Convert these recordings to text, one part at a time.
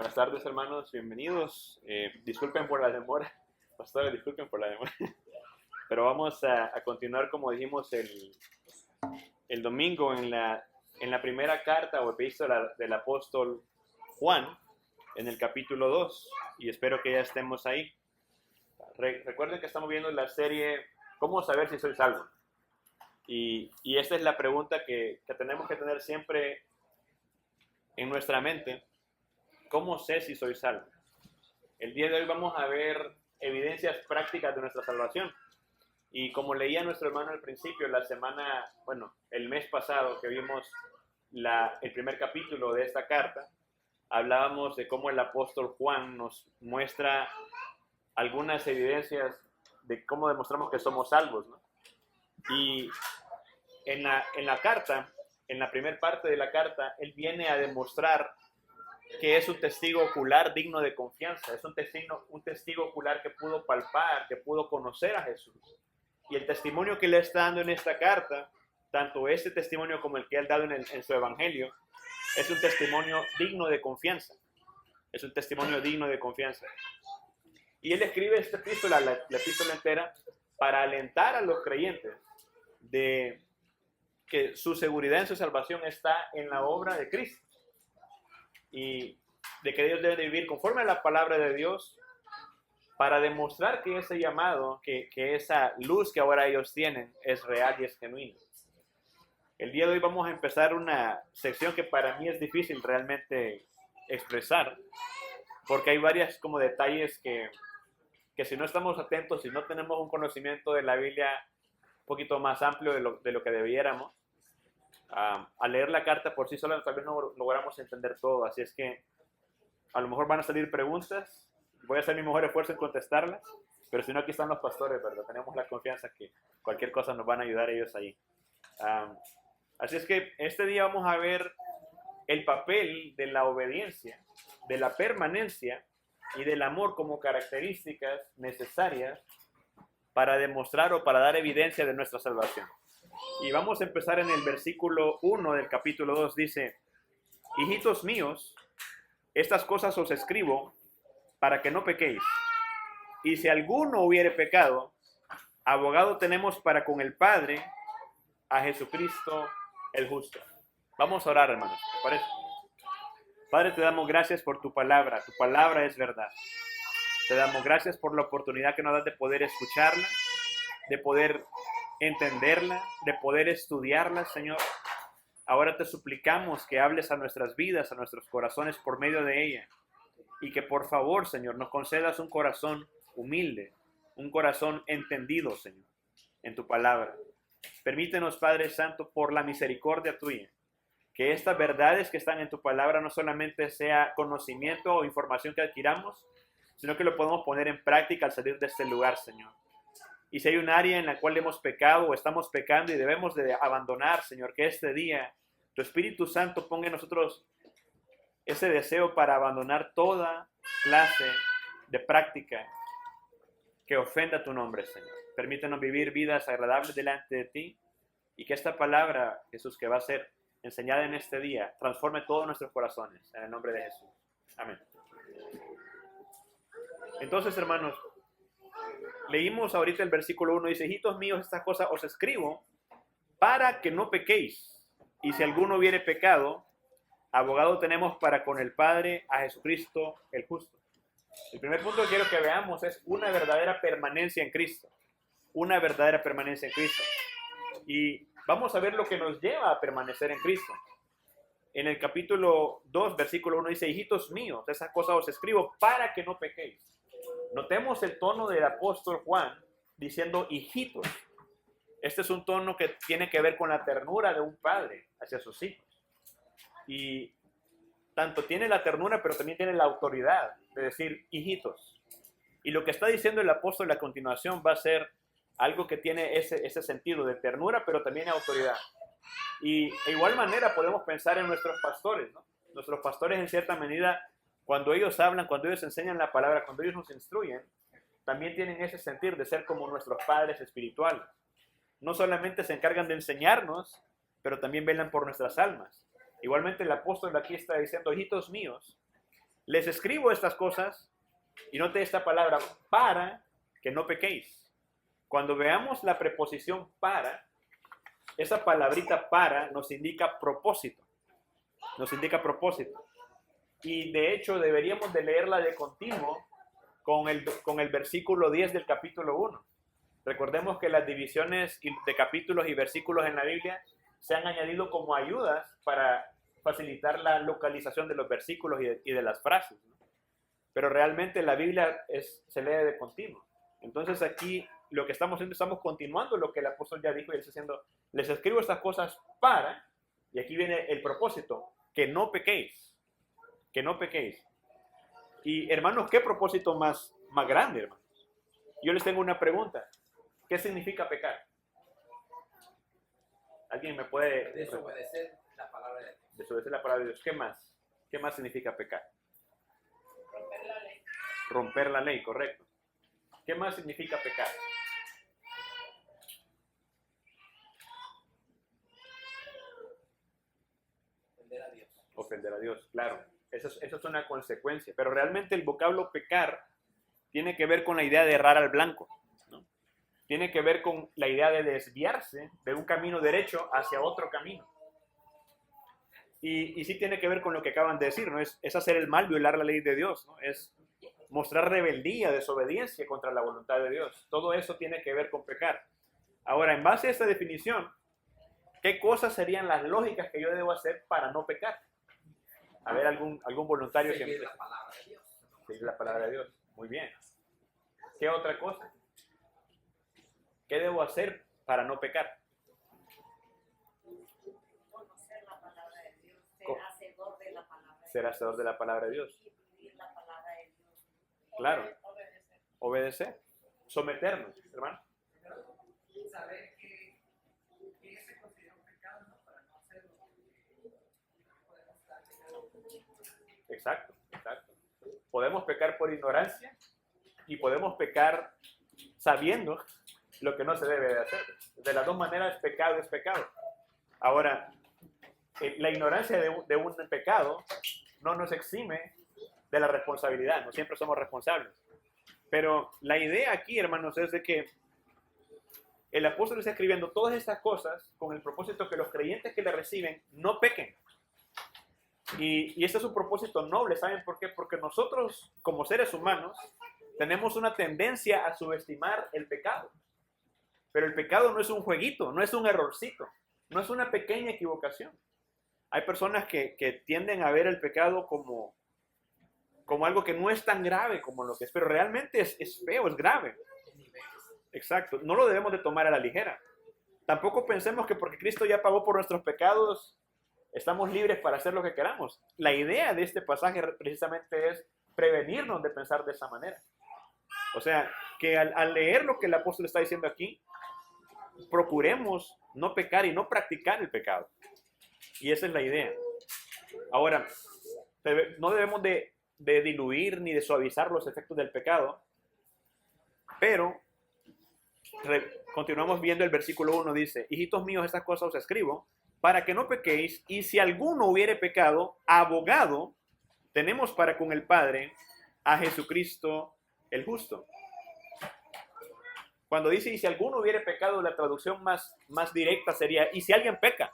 Buenas tardes, hermanos, bienvenidos. Disculpen por la demora, pastores, disculpen por la demora. Pero vamos a continuar, como dijimos el domingo, en la primera carta o epístola del apóstol Juan, en el capítulo 2, y espero que ya estemos ahí. Recuerden que estamos viendo la serie ¿Cómo saber si soy salvo? Y esta es la pregunta que tenemos que tener siempre en nuestra mente. ¿Cómo sé si soy salvo? El día de hoy vamos a ver evidencias prácticas de nuestra salvación. Y como leía nuestro hermano al principio, el mes pasado que vimos el primer capítulo de esta carta, hablábamos de cómo el apóstol Juan nos muestra algunas evidencias de cómo demostramos que somos salvos, ¿no? Y en la carta, en la primera parte de la carta, él viene a demostrar que es un testigo ocular digno de confianza, es un testigo ocular que pudo palpar, que pudo conocer a Jesús. Y el testimonio que le está dando en esta carta, tanto este testimonio como el que él ha dado en su evangelio, es un testimonio digno de confianza. Es un testimonio digno de confianza. Y él escribe esta epístola, la epístola entera, para alentar a los creyentes de que su seguridad en su salvación está en la obra de Cristo. Y de que ellos deben de vivir conforme a la palabra de Dios para demostrar que ese llamado, que esa luz que ahora ellos tienen es real y es genuina. El día de hoy vamos a empezar una sección que para mí es difícil realmente expresar, porque hay varias como detalles que si no estamos atentos, si no tenemos un conocimiento de la Biblia un poquito más amplio de lo que debiéramos, al leer la carta por sí sola tal vez no logramos entender todo, así es que a lo mejor van a salir preguntas, voy a hacer mi mejor esfuerzo en contestarlas, pero si no, aquí están los pastores, ¿verdad? Tenemos la confianza que cualquier cosa nos van a ayudar ellos ahí. Así es que este día vamos a ver el papel de la obediencia, de la permanencia y del amor como características necesarias para demostrar o para dar evidencia de nuestra salvación. Y vamos a empezar en el versículo 1 del capítulo 2. Dice: hijitos míos, estas cosas os escribo para que no pequéis. Y si alguno hubiere pecado, abogado tenemos para con el Padre, a Jesucristo el justo. Vamos a orar, hermanos, ¿te parece? Padre, te damos gracias por tu palabra es verdad. Te damos gracias por la oportunidad que nos das de poder escucharla, de poder entenderla, de poder estudiarla, Señor. Ahora te suplicamos que hables a nuestras vidas, a nuestros corazones por medio de ella. Y que por favor, Señor, nos concedas un corazón humilde, un corazón entendido, Señor, en tu palabra. Permítenos, Padre Santo, por la misericordia tuya, que estas verdades que están en tu palabra no solamente sea conocimiento o información que adquiramos, sino que lo podemos poner en práctica al salir de este lugar, Señor. Y si hay un área en la cual hemos pecado o estamos pecando y debemos de abandonar, Señor, que este día tu Espíritu Santo ponga en nosotros ese deseo para abandonar toda clase de práctica que ofenda tu nombre, Señor. Permítanos vivir vidas agradables delante de ti y que esta palabra, Jesús, que va a ser enseñada en este día, transforme todos nuestros corazones en el nombre de Jesús. Amén. Entonces, hermanos, leímos ahorita el versículo 1, dice: hijitos míos, estas cosas os escribo para que no pequéis. Y si alguno hubiere pecado, abogado tenemos para con el Padre, a Jesucristo el justo. El primer punto que quiero que veamos es una verdadera permanencia en Cristo. Una verdadera permanencia en Cristo. Y vamos a ver lo que nos lleva a permanecer en Cristo. En el capítulo 2, versículo 1 dice: hijitos míos, esas cosas os escribo para que no pequéis. Notemos el tono del apóstol Juan diciendo hijitos. Este es un tono que tiene que ver con la ternura de un padre hacia sus hijos. Y tanto tiene la ternura, pero también tiene la autoridad de decir hijitos. Y lo que está diciendo el apóstol a continuación va a ser algo que tiene ese sentido de ternura, pero también autoridad. Y de igual manera podemos pensar en nuestros pastores, ¿no? Nuestros pastores, en cierta medida, cuando ellos hablan, cuando ellos enseñan la palabra, cuando ellos nos instruyen, también tienen ese sentir de ser como nuestros padres espirituales. No solamente se encargan de enseñarnos, pero también velan por nuestras almas. Igualmente el apóstol aquí está diciendo: hijitos míos, Les escribo estas cosas, y note esta palabra, para que no pequéis. Cuando veamos la preposición para, esa palabrita para nos indica propósito. Nos indica propósito. Y de hecho deberíamos de leerla de continuo con el versículo 10 del capítulo 1. Recordemos que las divisiones de capítulos y versículos en la Biblia se han añadido como ayudas para facilitar la localización de los versículos y de las frases, ¿no? Pero realmente la Biblia se lee de continuo. Entonces aquí lo que estamos haciendo, estamos continuando lo que el apóstol ya dijo, y él está diciendo, les escribo estas cosas para, y aquí viene el propósito, que no pequéis. Que no pequéis. Y hermanos, ¿qué propósito más grande, hermanos? Yo les tengo una pregunta. ¿Qué significa pecar? ¿Alguien me puede...? Desobedecer la palabra de Dios. Desobedecer la palabra de Dios. ¿Qué más? ¿Qué más significa pecar? Romper la ley. Romper la ley, correcto. ¿Qué más significa pecar? Ofender a Dios. Ofender a Dios, claro. Eso es una consecuencia. Pero realmente el vocablo pecar tiene que ver con la idea de errar al blanco, ¿no? Tiene que ver con la idea de desviarse de un camino derecho hacia otro camino. Y sí tiene que ver con lo que acaban de decir, ¿no? Es hacer el mal, violar la ley de Dios, ¿no? Es mostrar rebeldía, desobediencia contra la voluntad de Dios. Todo eso tiene que ver con pecar. Ahora, en base a esta definición, ¿qué cosas serían las lógicas que yo debo hacer para no pecar? A ver, algún voluntario que Seguir la palabra de Dios. seguir la palabra de Dios. Muy bien. ¿Qué otra cosa? ¿Qué debo hacer para no pecar? Conocer la palabra de Dios, ser Co- hacedor de la palabra de Dios. Ser hacedor de la palabra de Dios. Y vivir la palabra de Dios. Claro. Obedecer. Obedecer. Someternos, hermano. Saber que se considera un pecado, ¿no? Para no hacerlo. Podemos estar pecando. Exacto, exacto. Podemos pecar por ignorancia y podemos pecar sabiendo lo que no se debe de hacer. De las dos maneras, pecado es pecado. Ahora, la ignorancia de un pecado no nos exime de la responsabilidad. No siempre somos responsables. Pero la idea aquí, hermanos, es de que el apóstol está escribiendo todas estas cosas con el propósito que los creyentes que le reciben no pequen. Y ese es un propósito noble. ¿Saben por qué? Porque nosotros, como seres humanos, tenemos una tendencia a subestimar el pecado. Pero el pecado no es un jueguito, no es un errorcito, no es una pequeña equivocación. Hay personas que tienden a ver el pecado como algo que no es tan grave como lo que es, pero realmente es feo, es grave. Exacto, no lo debemos de tomar a la ligera. Tampoco pensemos que porque Cristo ya pagó por nuestros pecados, estamos libres para hacer lo que queramos. La idea de este pasaje precisamente es prevenirnos de pensar de esa manera. O sea, que al leer lo que el apóstol está diciendo aquí, procuremos no pecar y no practicar el pecado. Y esa es la idea. Ahora, no debemos de diluir ni de suavizar los efectos del pecado, pero continuamos viendo el versículo 1, dice, hijitos míos, estas cosas os escribo, para que no pequéis, y si alguno hubiere pecado, abogado tenemos para con el Padre a Jesucristo el justo. Cuando dice, y si alguno hubiere pecado, la traducción más directa sería, y si alguien peca.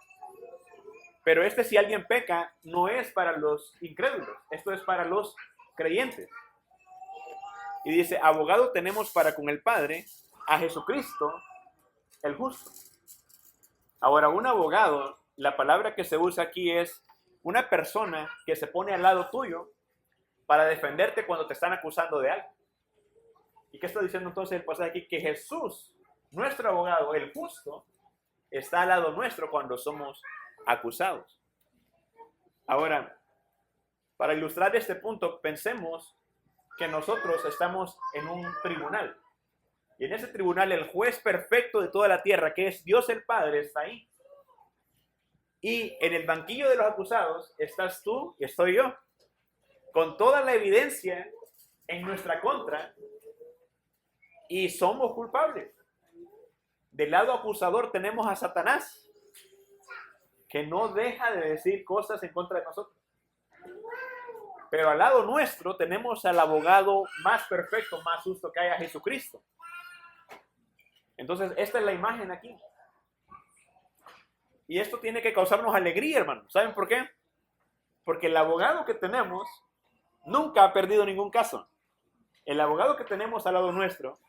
Pero si alguien peca, no es para los incrédulos, esto es para los creyentes. Y dice, abogado tenemos para con el Padre a Jesucristo el justo. Ahora, un abogado, la palabra que se usa aquí es una persona que se pone al lado tuyo para defenderte cuando te están acusando de algo. ¿Y qué está diciendo entonces el pasaje aquí? Que Jesús, nuestro abogado, el justo, está al lado nuestro cuando somos acusados. Ahora, para ilustrar este punto, pensemos que nosotros estamos en un tribunal. Y en ese tribunal el juez perfecto de toda la tierra, que es Dios el Padre, está ahí. Y en el banquillo de los acusados estás tú y estoy yo, con toda la evidencia en nuestra contra, y somos culpables. Del lado acusador tenemos a Satanás, que no deja de decir cosas en contra de nosotros. Pero al lado nuestro tenemos al abogado más perfecto, más justo que hay, a Jesucristo. Entonces, esta es la imagen aquí. Y esto tiene que causarnos alegría, hermano. ¿Saben por qué? Porque el abogado que tenemos nunca ha perdido ningún caso. El abogado que tenemos al lado nuestro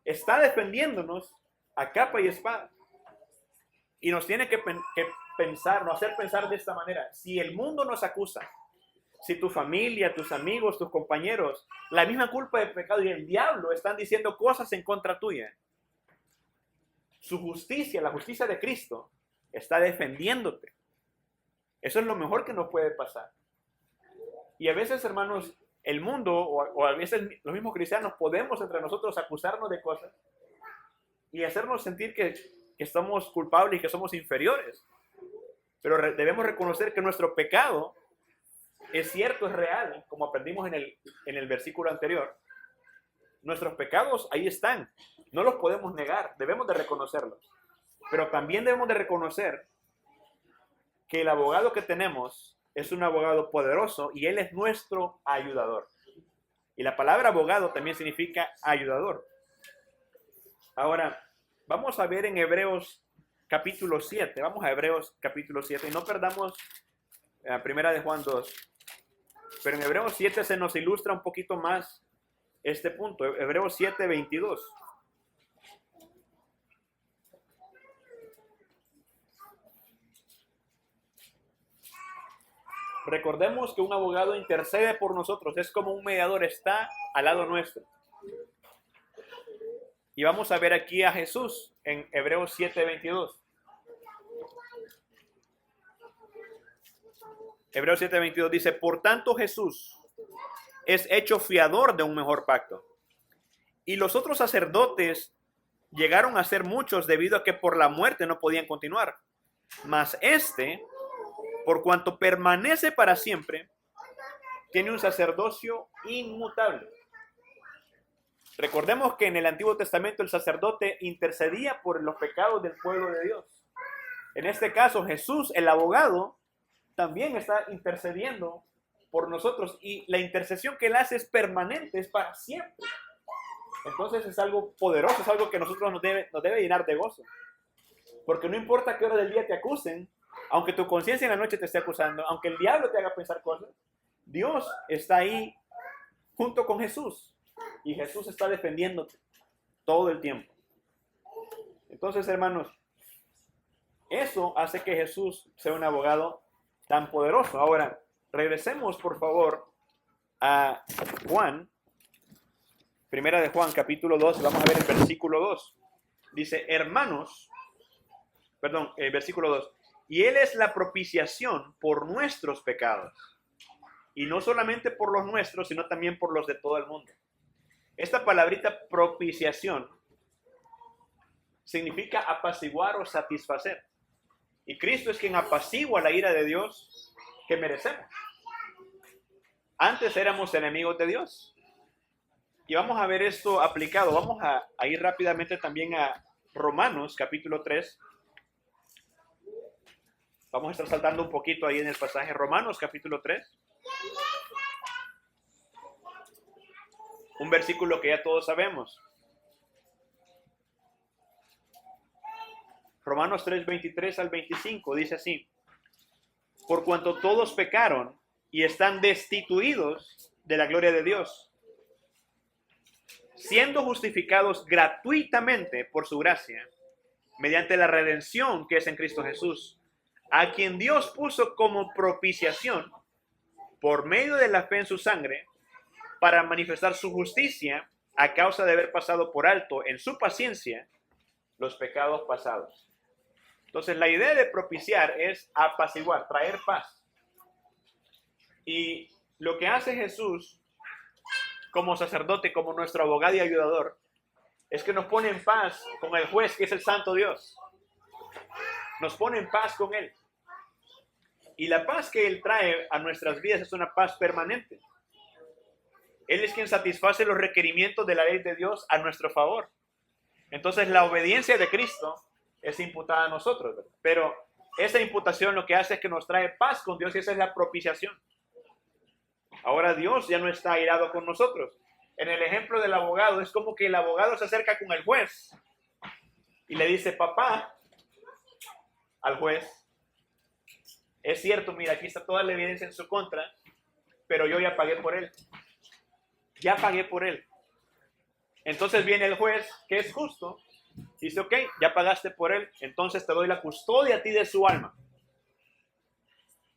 está defendiéndonos a capa y espada. Y nos tiene que pensar, nos hacer pensar de esta manera. Si el mundo nos acusa, si tu familia, tus amigos, tus compañeros, la misma culpa del pecado y el diablo están diciendo cosas en contra tuya, su justicia, la justicia de Cristo, está defendiéndote. Eso es lo mejor que nos puede pasar. Y a veces, hermanos, el mundo o a veces los mismos cristianos podemos entre nosotros acusarnos de cosas y hacernos sentir que somos culpables y que somos inferiores. Pero debemos reconocer que nuestro pecado es cierto, es real, como aprendimos en el versículo anterior. Nuestros pecados ahí están, no los podemos negar, debemos de reconocerlos. Pero también debemos de reconocer que el abogado que tenemos es un abogado poderoso y él es nuestro ayudador. Y la palabra abogado también significa ayudador. Ahora, vamos a ver en Hebreos capítulo 7. Vamos a Hebreos capítulo 7 y no perdamos Primera de Juan 2. Pero en Hebreos 7 se nos ilustra un poquito más este punto. Hebreos 7, 22. Recordemos que un abogado intercede por nosotros, es como un mediador, está al lado nuestro. Y vamos a ver aquí a Jesús en Hebreos 7, 22. Hebreos 7, 22 dice, por tanto Jesús es hecho fiador de un mejor pacto. Y los otros sacerdotes llegaron a ser muchos debido a que por la muerte no podían continuar. Mas este, por cuanto permanece para siempre, tiene un sacerdocio inmutable. Recordemos que en el Antiguo Testamento el sacerdote intercedía por los pecados del pueblo de Dios. En este caso Jesús, el abogado, también está intercediendo por nosotros y la intercesión que él hace es permanente, es para siempre. Entonces es algo poderoso, es algo que a nosotros nos debe llenar de gozo. Porque no importa qué hora del día te acusen, aunque tu conciencia en la noche te esté acusando, aunque el diablo te haga pensar cosas, Dios está ahí junto con Jesús y Jesús está defendiéndote todo el tiempo. Entonces, hermanos, eso hace que Jesús sea un abogado tan poderoso. Ahora, regresemos por favor a Juan, Primera de Juan, capítulo 2, vamos a ver el versículo 2. Dice, versículo 2. Y Él es la propiciación por nuestros pecados. Y no solamente por los nuestros, sino también por los de todo el mundo. Esta palabrita propiciación significa apaciguar o satisfacer. Y Cristo es quien apacigua la ira de Dios que merecemos. Antes éramos enemigos de Dios. Y vamos a ver esto aplicado. Vamos a ir rápidamente también a Romanos capítulo 3. Vamos a estar saltando un poquito ahí en el pasaje. Romanos capítulo 3. Un versículo que ya todos sabemos. Romanos 3, 23 al 25 dice así. Por cuanto todos pecaron y están destituidos de la gloria de Dios, siendo justificados gratuitamente por su gracia, mediante la redención que es en Cristo Jesús, a quien Dios puso como propiciación por medio de la fe en su sangre, para manifestar su justicia a causa de haber pasado por alto en su paciencia los pecados pasados. Entonces, la idea de propiciar es apaciguar, traer paz. Y lo que hace Jesús como sacerdote, como nuestro abogado y ayudador, es que nos pone en paz con el juez, que es el Santo Dios. Nos pone en paz con Él. Y la paz que Él trae a nuestras vidas es una paz permanente. Él es quien satisface los requerimientos de la ley de Dios a nuestro favor. Entonces, la obediencia de Cristo es imputada a nosotros, ¿verdad? Pero esa imputación lo que hace es que nos trae paz con Dios y esa es la propiciación. Ahora Dios ya no está airado con nosotros. En el ejemplo del abogado, es como que el abogado se acerca con el juez y le dice, papá, al juez, es cierto, mira, aquí está toda la evidencia en su contra, pero yo ya pagué por él. Ya pagué por él. Entonces viene el juez, que es justo, dice, ok, ya pagaste por él, entonces te doy la custodia a ti de su alma.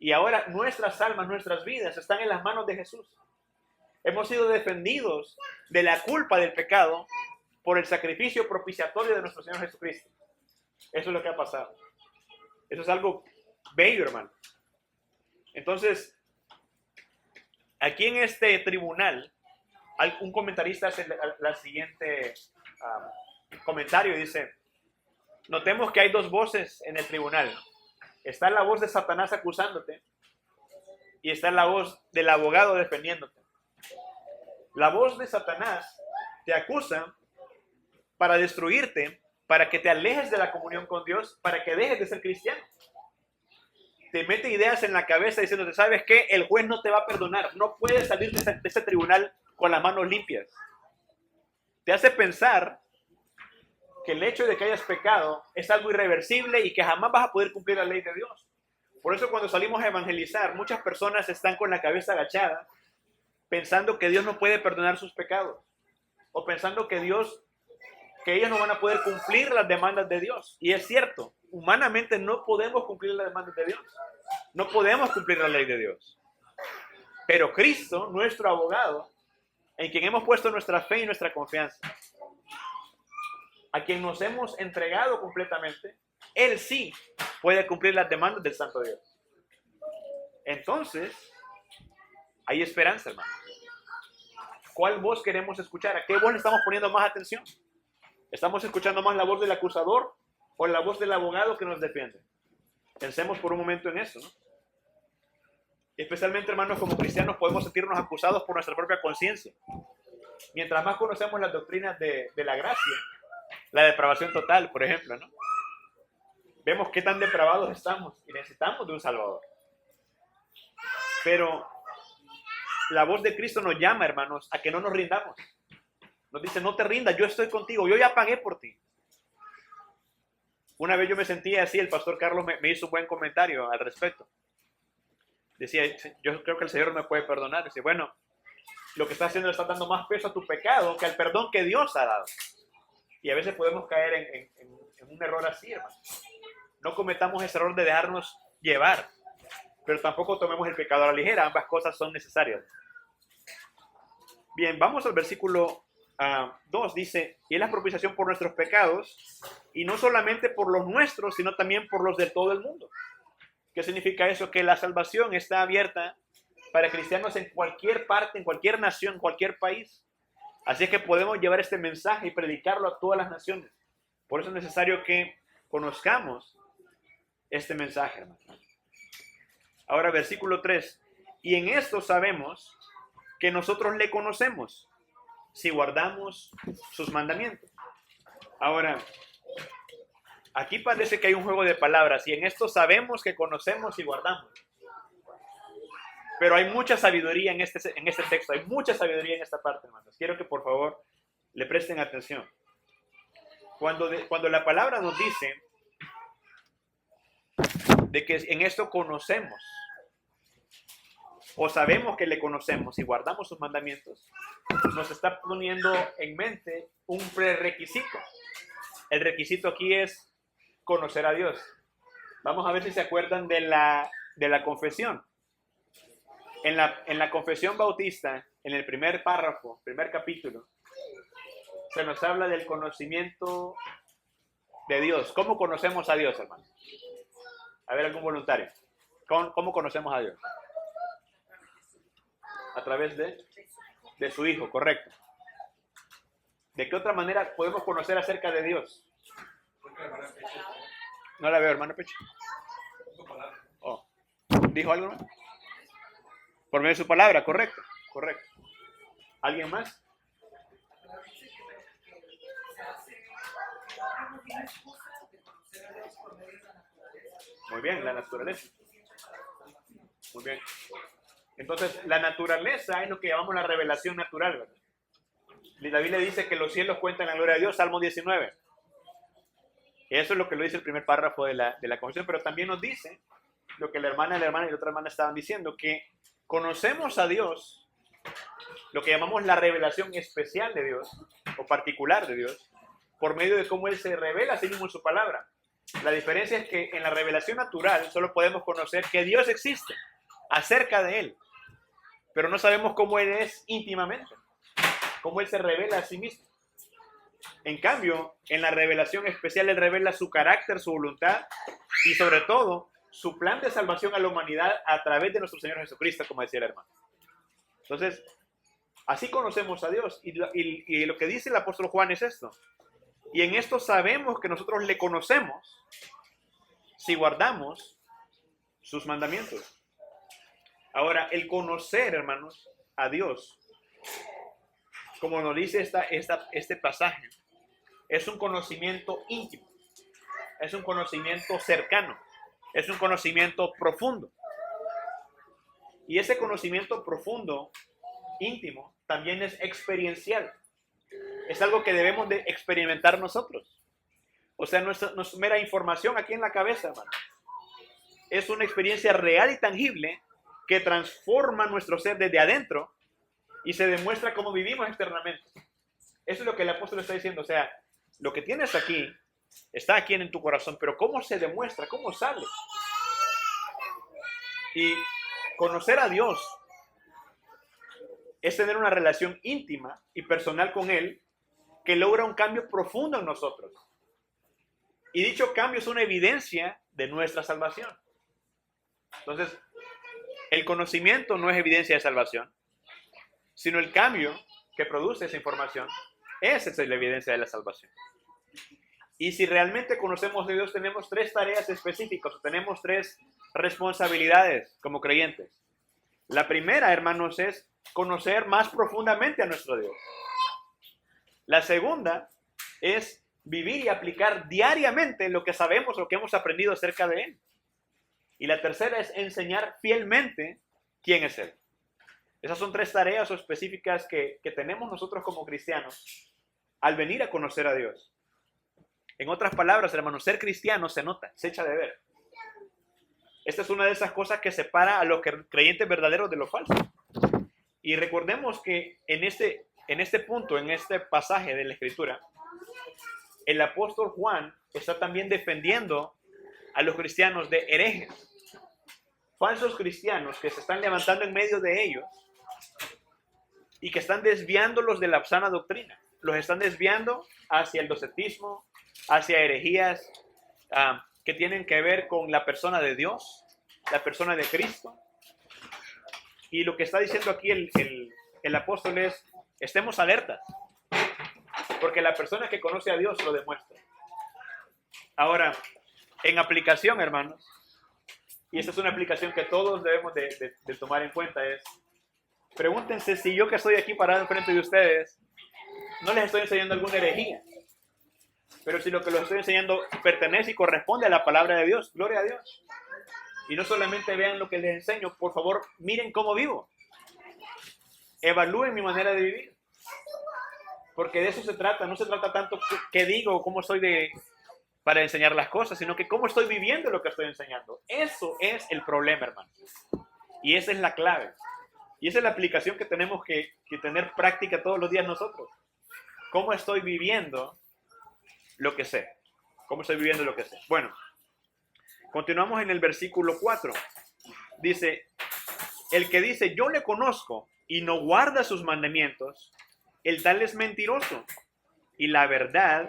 Y ahora nuestras almas, nuestras vidas están en las manos de Jesús. Hemos sido defendidos de la culpa del pecado por el sacrificio propiciatorio de nuestro Señor Jesucristo. Eso es lo que ha pasado. Eso es algo bello, hermano. Entonces, aquí en este tribunal, un comentarista hace la siguiente comentario y dice, notemos que hay dos voces en el tribunal. Está la voz de Satanás acusándote y está la voz del abogado defendiéndote. La voz de Satanás te acusa para destruirte, para que te alejes de la comunión con Dios, para que dejes de ser cristiano. Te mete ideas en la cabeza diciéndote, ¿sabes qué? El juez no te va a perdonar. No puedes salir de ese tribunal con las manos limpias. Te hace pensar que el hecho de que hayas pecado es algo irreversible y que jamás vas a poder cumplir la ley de Dios. Por eso cuando salimos a evangelizar, muchas personas están con la cabeza agachada, pensando que Dios no puede perdonar sus pecados, o pensando que ellos no van a poder cumplir las demandas de Dios. Y es cierto, humanamente no podemos cumplir las demandas de Dios. No podemos cumplir la ley de Dios. Pero Cristo, nuestro abogado, en quien hemos puesto nuestra fe y nuestra confianza, a quien nos hemos entregado completamente, Él sí puede cumplir las demandas del Santo Dios. Entonces, hay esperanza, hermano. ¿Cuál voz queremos escuchar? ¿A qué voz le estamos poniendo más atención? ¿Estamos escuchando más la voz del acusador o la voz del abogado que nos defiende? Pensemos por un momento en eso, ¿no? Y especialmente, hermanos, como cristianos podemos sentirnos acusados por nuestra propia conciencia. Mientras más conocemos las doctrinas de la gracia, la depravación total, por ejemplo, ¿no? Vemos qué tan depravados estamos y necesitamos de un Salvador. Pero la voz de Cristo nos llama, hermanos, a que no nos rindamos. Nos dice, no te rindas, yo estoy contigo, yo ya pagué por ti. Una vez yo me sentía así, el pastor Carlos me hizo un buen comentario al respecto. Decía, yo creo que el Señor me puede perdonar. Dice, bueno, lo que está haciendo le está dando más peso a tu pecado que al perdón que Dios ha dado. Y a veces podemos caer en un error así, hermano. No cometamos ese error de dejarnos llevar, pero tampoco tomemos el pecado a la ligera. Ambas cosas son necesarias. Bien, vamos al versículo 2. Dice, y es la propiciación por nuestros pecados, y no solamente por los nuestros, sino también por los de todo el mundo. ¿Qué significa eso? Que la salvación está abierta para cristianos en cualquier parte, en cualquier nación, en cualquier país. Así es que podemos llevar este mensaje y predicarlo a todas las naciones. Por eso es necesario que conozcamos este mensaje, hermano. Ahora, versículo 3. Y en esto sabemos que nosotros le conocemos, si guardamos sus mandamientos. Ahora, aquí parece que hay un juego de palabras. Y en esto sabemos que conocemos y guardamos. Pero hay mucha sabiduría en este texto. Hay mucha sabiduría en esta parte, hermanos. Quiero que por favor le presten atención. Cuando la palabra nos dice de que en esto conocemos o sabemos que le conocemos y guardamos sus mandamientos, nos está poniendo en mente un prerequisito. El requisito aquí es conocer a Dios. Vamos a ver si se acuerdan de la confesión. En la confesión bautista, en el primer párrafo, primer capítulo, se nos habla del conocimiento de Dios. ¿Cómo conocemos a Dios, hermano? A ver, algún voluntario. ¿Cómo conocemos a Dios? A través de su Hijo, correcto. ¿De qué otra manera podemos conocer acerca de Dios? No la veo, hermano Peche. Oh. ¿Dijo algo más? Por medio de su palabra, correcto. ¿Alguien más? Muy bien, la naturaleza. Muy bien. Entonces, la naturaleza es lo que llamamos la revelación natural, ¿verdad? David le dice que los cielos cuentan la gloria de Dios, Salmo 19. Eso es lo que lo dice el primer párrafo de la confesión, pero también nos dice lo que la hermana y la otra hermana estaban diciendo, que conocemos a Dios, lo que llamamos la revelación especial de Dios, o particular de Dios, por medio de cómo Él se revela a sí mismo en su palabra. La diferencia es que en la revelación natural solo podemos conocer que Dios existe, acerca de Él, pero no sabemos cómo Él es íntimamente, cómo Él se revela a sí mismo. En cambio, en la revelación especial, Él revela su carácter, su voluntad y sobre todo su plan de salvación a la humanidad a través de nuestro Señor Jesucristo, como decía el hermano. Entonces, así conocemos a Dios y lo que dice el apóstol Juan es esto. Y en esto sabemos que nosotros le conocemos si guardamos sus mandamientos. Ahora, el conocer, hermanos, a Dios, como nos dice este pasaje, es un conocimiento íntimo, es un conocimiento cercano, es un conocimiento profundo. Y ese conocimiento profundo, íntimo, también es experiencial. Es algo que debemos de experimentar nosotros. O sea, no es mera información aquí en la cabeza, hermano. Es una experiencia real y tangible que transforma nuestro ser desde adentro y se demuestra cómo vivimos externamente. Eso es lo que el apóstol está diciendo. O sea, lo que tienes aquí está aquí en tu corazón, pero ¿cómo se demuestra? ¿Cómo sale? Y conocer a Dios es tener una relación íntima y personal con Él que logra un cambio profundo en nosotros. Y dicho cambio es una evidencia de nuestra salvación. Entonces, el conocimiento no es evidencia de salvación, sino el cambio que produce esa información. Esa es la evidencia de la salvación. Y si realmente conocemos de Dios, tenemos 3 tareas específicas, tenemos 3 responsabilidades como creyentes. La primera, hermanos, es conocer más profundamente a nuestro Dios. La segunda es vivir y aplicar diariamente lo que sabemos, lo que hemos aprendido acerca de Él. Y la tercera es enseñar fielmente quién es Él. Esas son 3 tareas específicas que tenemos nosotros como cristianos al venir a conocer a Dios. En otras palabras, hermanos, ser cristiano se nota, se echa de ver. Esta es una de esas cosas que separa a los creyentes verdaderos de los falsos. Y recordemos que en este punto, en este pasaje de la Escritura, el apóstol Juan está también defendiendo a los cristianos de herejes. Falsos cristianos que se están levantando en medio de ellos y que están desviándolos de la sana doctrina. Los están desviando hacia el docetismo, hacia herejías que tienen que ver con la persona de Dios, la persona de Cristo. Y lo que está diciendo aquí el apóstol es, estemos alertas, porque la persona que conoce a Dios lo demuestra. Ahora, en aplicación, hermanos, y esta es una aplicación que todos debemos de tomar en cuenta, es, pregúntense si yo que estoy aquí parado enfrente de ustedes, no les estoy enseñando alguna herejía, pero si lo que les estoy enseñando pertenece y corresponde a la palabra de Dios, gloria a Dios. Y no solamente vean lo que les enseño, por favor, miren cómo vivo. Evalúen mi manera de vivir. Porque de eso se trata, no se trata tanto qué digo o cómo soy para enseñar las cosas, sino que cómo estoy viviendo lo que estoy enseñando. Eso es el problema, hermanos. Y esa es la clave. Y esa es la aplicación que tenemos que tener práctica todos los días nosotros. ¿Cómo estoy viviendo lo que sé? ¿Cómo estoy viviendo lo que sé? Bueno, continuamos en el versículo 4. Dice, el que dice, yo le conozco y no guarda sus mandamientos, el tal es mentiroso y la verdad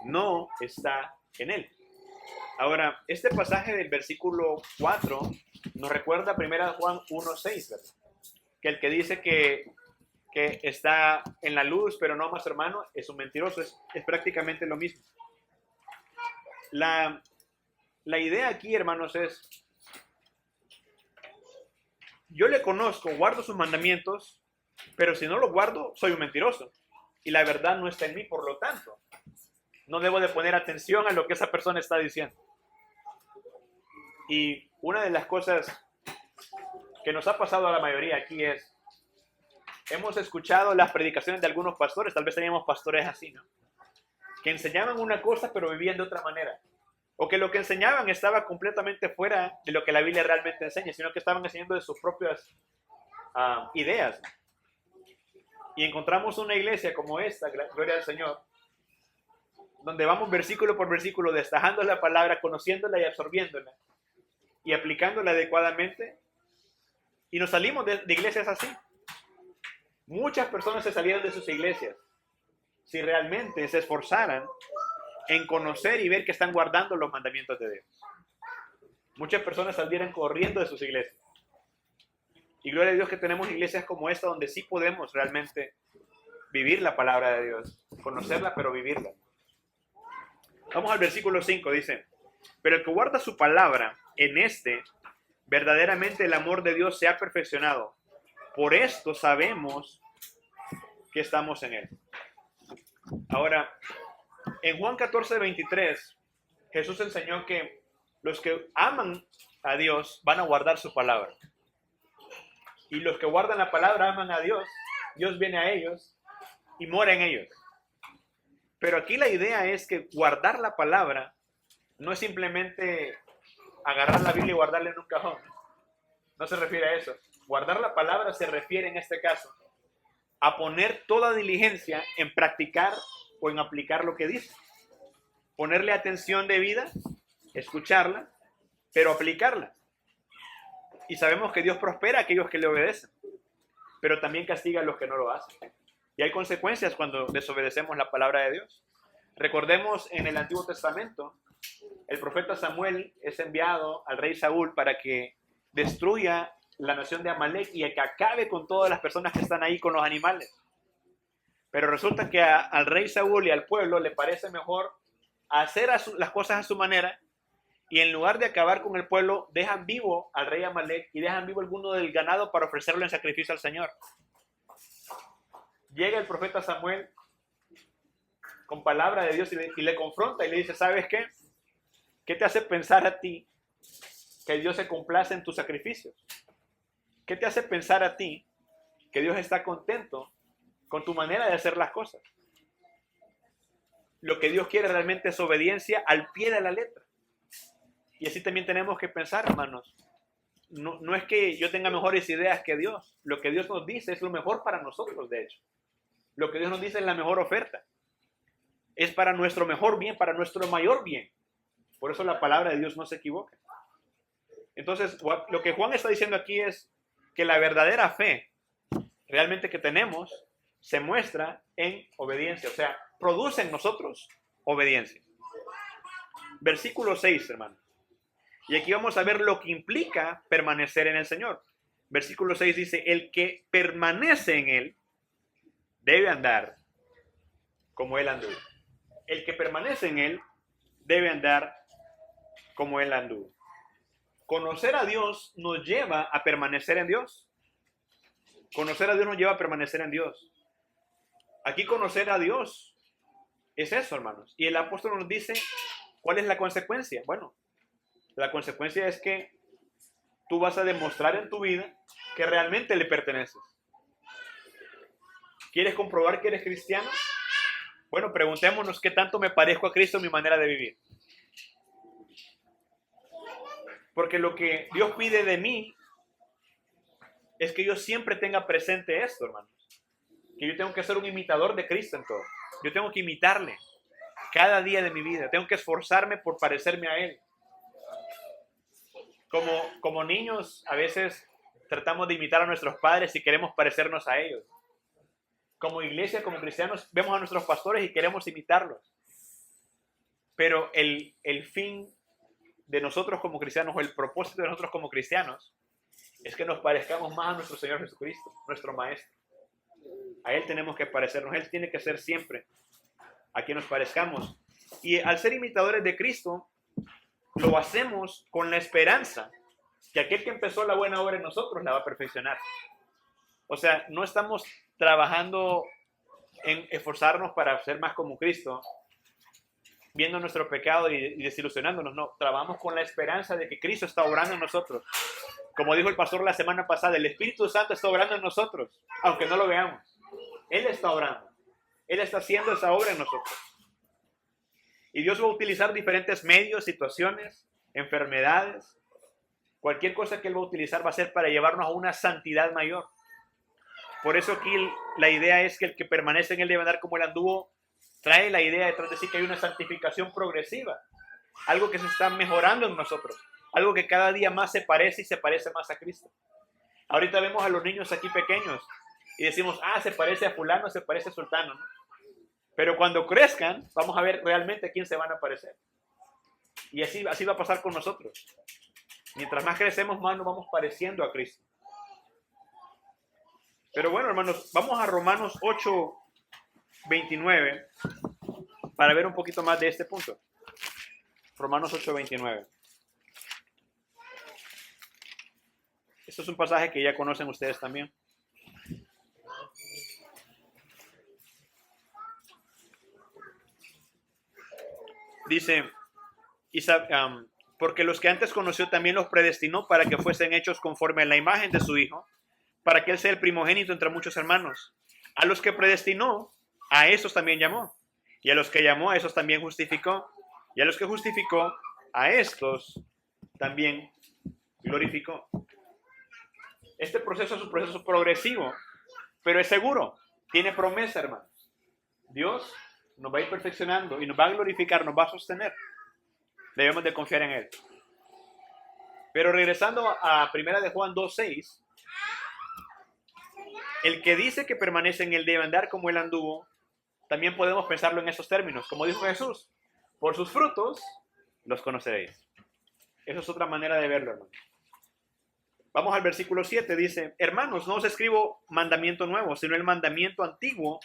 no está en él. Ahora, este pasaje del versículo 4 nos recuerda a 1 Juan 1:6, ¿verdad? Que el que dice que está en la luz pero no ama a su hermano es un mentiroso, es prácticamente lo mismo. La idea aquí, hermanos, es, yo le conozco, guardo sus mandamientos, pero si no los guardo, soy un mentiroso. Y la verdad no está en mí, por lo tanto, no debo de poner atención a lo que esa persona está diciendo. Y una de las cosas que nos ha pasado a la mayoría aquí es, hemos escuchado las predicaciones de algunos pastores, tal vez teníamos pastores así, ¿no? Que enseñaban una cosa pero vivían de otra manera. O que lo que enseñaban estaba completamente fuera de lo que la Biblia realmente enseña, sino que estaban enseñando de sus propias ideas. Y encontramos una iglesia como esta, gloria al Señor, donde vamos versículo por versículo, destajando la palabra, conociéndola y absorbiéndola, y aplicándola adecuadamente, y nos salimos de iglesias así. Muchas personas se salieron de sus iglesias si realmente se esforzaran en conocer y ver que están guardando los mandamientos de Dios. Muchas personas salieron corriendo de sus iglesias. Y gloria a Dios que tenemos iglesias como esta donde sí podemos realmente vivir la palabra de Dios, conocerla pero vivirla. Vamos al versículo 5, dice, pero el que guarda su palabra, en este, verdaderamente el amor de Dios se ha perfeccionado. Por esto sabemos que estamos en él. Ahora, en Juan 14:23, Jesús enseñó que los que aman a Dios van a guardar su palabra. Y los que guardan la palabra aman a Dios. Dios viene a ellos y mora en ellos. Pero aquí la idea es que guardar la palabra no es simplemente agarrar la Biblia y guardarla en un cajón. No se refiere a eso. Guardar la palabra se refiere en este caso a poner toda diligencia en practicar o en aplicar lo que dice. Ponerle atención debida, escucharla, pero aplicarla. Y sabemos que Dios prospera a aquellos que le obedecen, pero también castiga a los que no lo hacen. Y hay consecuencias cuando desobedecemos la palabra de Dios. Recordemos en el Antiguo Testamento, el profeta Samuel es enviado al rey Saúl para que destruya la nación de Amalek y que acabe con todas las personas que están ahí, con los animales. Pero resulta que al rey Saúl y al pueblo le parece mejor hacer las cosas a su manera, y en lugar de acabar con el pueblo, dejan vivo al rey Amalek y dejan vivo alguno del ganado para ofrecerlo en sacrificio al Señor. Llega el profeta Samuel con palabra de Dios y le confronta y le dice, ¿sabes qué? ¿Qué te hace pensar a ti que Dios se complace en tus sacrificios? ¿Qué te hace pensar a ti que Dios está contento con tu manera de hacer las cosas? Lo que Dios quiere realmente es obediencia al pie de la letra. Y así también tenemos que pensar, hermanos. No es que yo tenga mejores ideas que Dios. Lo que Dios nos dice es lo mejor para nosotros, de hecho. Lo que Dios nos dice es la mejor oferta. Es para nuestro mejor bien, para nuestro mayor bien. Por eso la palabra de Dios no se equivoca. Entonces, lo que Juan está diciendo aquí es que la verdadera fe realmente que tenemos se muestra en obediencia. O sea, produce en nosotros obediencia. Versículo 6, hermanos. Y aquí vamos a ver lo que implica permanecer en el Señor. Versículo 6 dice, el que permanece en Él debe andar como Él anduvo. El que permanece en Él debe andar como Él anduvo. Conocer a Dios nos lleva a permanecer en Dios. Conocer a Dios nos lleva a permanecer en Dios. Aquí conocer a Dios es eso, hermanos. Y el apóstol nos dice, ¿cuál es la consecuencia? Bueno, la consecuencia es que tú vas a demostrar en tu vida que realmente le perteneces. ¿Quieres comprobar que eres cristiano? Bueno, preguntémonos qué tanto me parezco a Cristo en mi manera de vivir. Porque lo que Dios pide de mí es que yo siempre tenga presente esto, hermanos. Que yo tengo que ser un imitador de Cristo en todo. Yo tengo que imitarle cada día de mi vida. Tengo que esforzarme por parecerme a Él. Como niños, a veces tratamos de imitar a nuestros padres y queremos parecernos a ellos. Como iglesia, como cristianos, vemos a nuestros pastores y queremos imitarlos. Pero el fin de nosotros como cristianos, o el propósito de nosotros como cristianos, es que nos parezcamos más a nuestro Señor Jesucristo, nuestro Maestro. A Él tenemos que parecernos. Él tiene que ser siempre a quien nos parezcamos. Y al ser imitadores de Cristo, lo hacemos con la esperanza que aquel que empezó la buena obra en nosotros la va a perfeccionar. O sea, no estamos trabajando en esforzarnos para ser más como Cristo, viendo nuestro pecado y desilusionándonos. No, trabajamos con la esperanza de que Cristo está obrando en nosotros Como dijo el pastor la semana pasada, el Espíritu Santo está obrando en nosotros, aunque no lo veamos. Él está obrando. Él está haciendo esa obra en nosotros. Y Dios va a utilizar diferentes medios, situaciones, enfermedades. Cualquier cosa que Él va a utilizar va a ser para llevarnos a una santidad mayor. Por eso aquí la idea es que el que permanece en Él debe andar como Él anduvo. Trae la idea detrás de sí que hay una santificación progresiva. Algo que se está mejorando en nosotros. Algo que cada día más se parece y se parece más a Cristo. Ahorita vemos a los niños aquí pequeños y decimos, se parece a fulano, se parece a sultano, ¿no? Pero cuando crezcan, vamos a ver realmente a quién se van a parecer. Y así va a pasar con nosotros. Mientras más crecemos, más nos vamos pareciendo a Cristo. Pero bueno, hermanos, vamos a Romanos 8:29 para ver un poquito más de este punto. Romanos 8:29. Esto es un pasaje que ya conocen ustedes también. Dice, porque los que antes conoció también los predestinó para que fuesen hechos conforme a la imagen de su Hijo, para que Él sea el primogénito entre muchos hermanos. A los que predestinó, a esos también llamó. Y a los que llamó, a esos también justificó. Y a los que justificó, a estos también glorificó. Este proceso es un proceso progresivo, pero es seguro. Tiene promesa, hermanos. Dios nos va a ir perfeccionando y nos va a glorificar, nos va a sostener. Debemos de confiar en Él. Pero regresando a 1 de Juan 2:6, el que dice que permanece en Él debe andar como Él anduvo. También podemos pensarlo en esos términos. Como dijo Jesús, por sus frutos los conoceréis. Esa es otra manera de verlo, hermanos. Vamos al versículo 7, dice, hermanos, no os escribo mandamiento nuevo, sino el mandamiento antiguo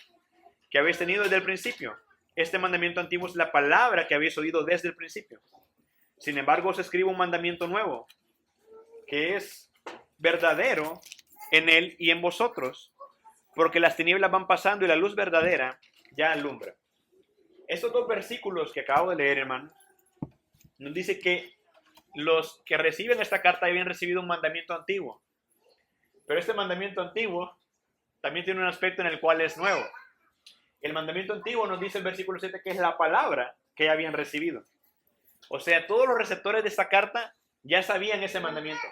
que habéis tenido desde el principio. Este mandamiento antiguo es la palabra que habéis oído desde el principio. Sin embargo, os escribo un mandamiento nuevo, que es verdadero en él y en vosotros, porque las tinieblas van pasando y la luz verdadera ya alumbra. Estos dos versículos que acabo de leer, hermanos, nos dice que los que reciben esta carta habían recibido un mandamiento antiguo. Pero este mandamiento antiguo también tiene un aspecto en el cual es nuevo. El mandamiento antiguo nos dice el versículo 7 que es la palabra que habían recibido. O sea, todos los receptores de esta carta ya sabían ese mandamiento.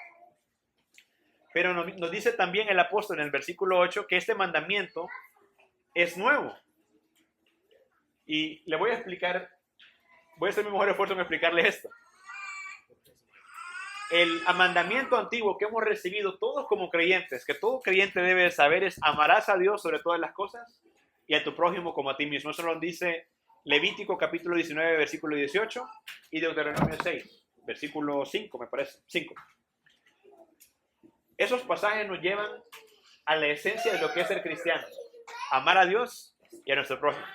Pero nos dice también el apóstol en el versículo 8 que este mandamiento es nuevo. Y le voy a explicar, voy a hacer mi mejor esfuerzo en explicarle esto. El mandamiento antiguo que hemos recibido todos como creyentes, que todo creyente debe saber, es amarás a Dios sobre todas las cosas y a tu prójimo como a ti mismo. Eso nos dice Levítico capítulo 19, versículo 18 y Deuteronomio 6, versículo 5, me parece, 5. Esos pasajes nos llevan a la esencia de lo que es ser cristiano, amar a Dios y a nuestro prójimo.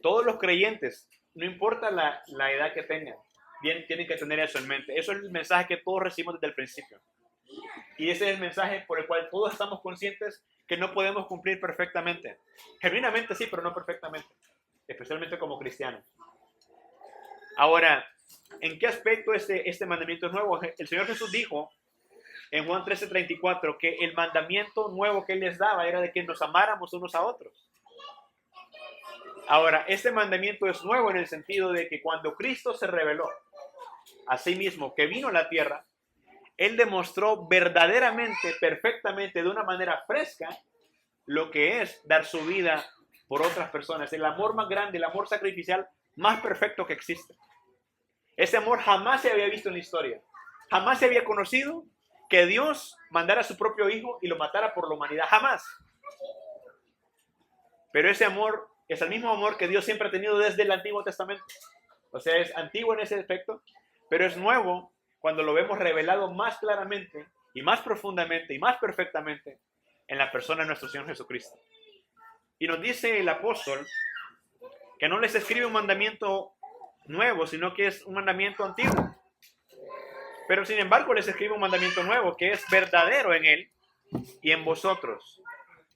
Todos los creyentes, no importa la edad que tengan, bien, tienen que tener eso en mente. Eso es el mensaje que todos recibimos desde el principio. Y ese es el mensaje por el cual todos estamos conscientes que no podemos cumplir perfectamente. Genuinamente sí, pero no perfectamente. Especialmente como cristianos. Ahora, ¿en qué aspecto este mandamiento es nuevo? El Señor Jesús dijo en Juan 13:34 que el mandamiento nuevo que Él les daba era de que nos amáramos unos a otros. Ahora, este mandamiento es nuevo en el sentido de que cuando Cristo se reveló a sí mismo, que vino a la tierra, Él demostró verdaderamente, perfectamente, de una manera fresca, lo que es dar su vida por otras personas. El amor más grande, el amor sacrificial más perfecto que existe. Ese amor jamás se había visto en la historia. Jamás se había conocido que Dios mandara a su propio Hijo y lo matara por la humanidad. Jamás. Pero ese amor es el mismo amor que Dios siempre ha tenido desde el Antiguo Testamento. O sea, es antiguo en ese aspecto, pero es nuevo cuando lo vemos revelado más claramente y más profundamente y más perfectamente en la persona de nuestro Señor Jesucristo. Y nos dice el apóstol que no les escribe un mandamiento nuevo, sino que es un mandamiento antiguo. Pero sin embargo les escribe un mandamiento nuevo que es verdadero en Él y en vosotros.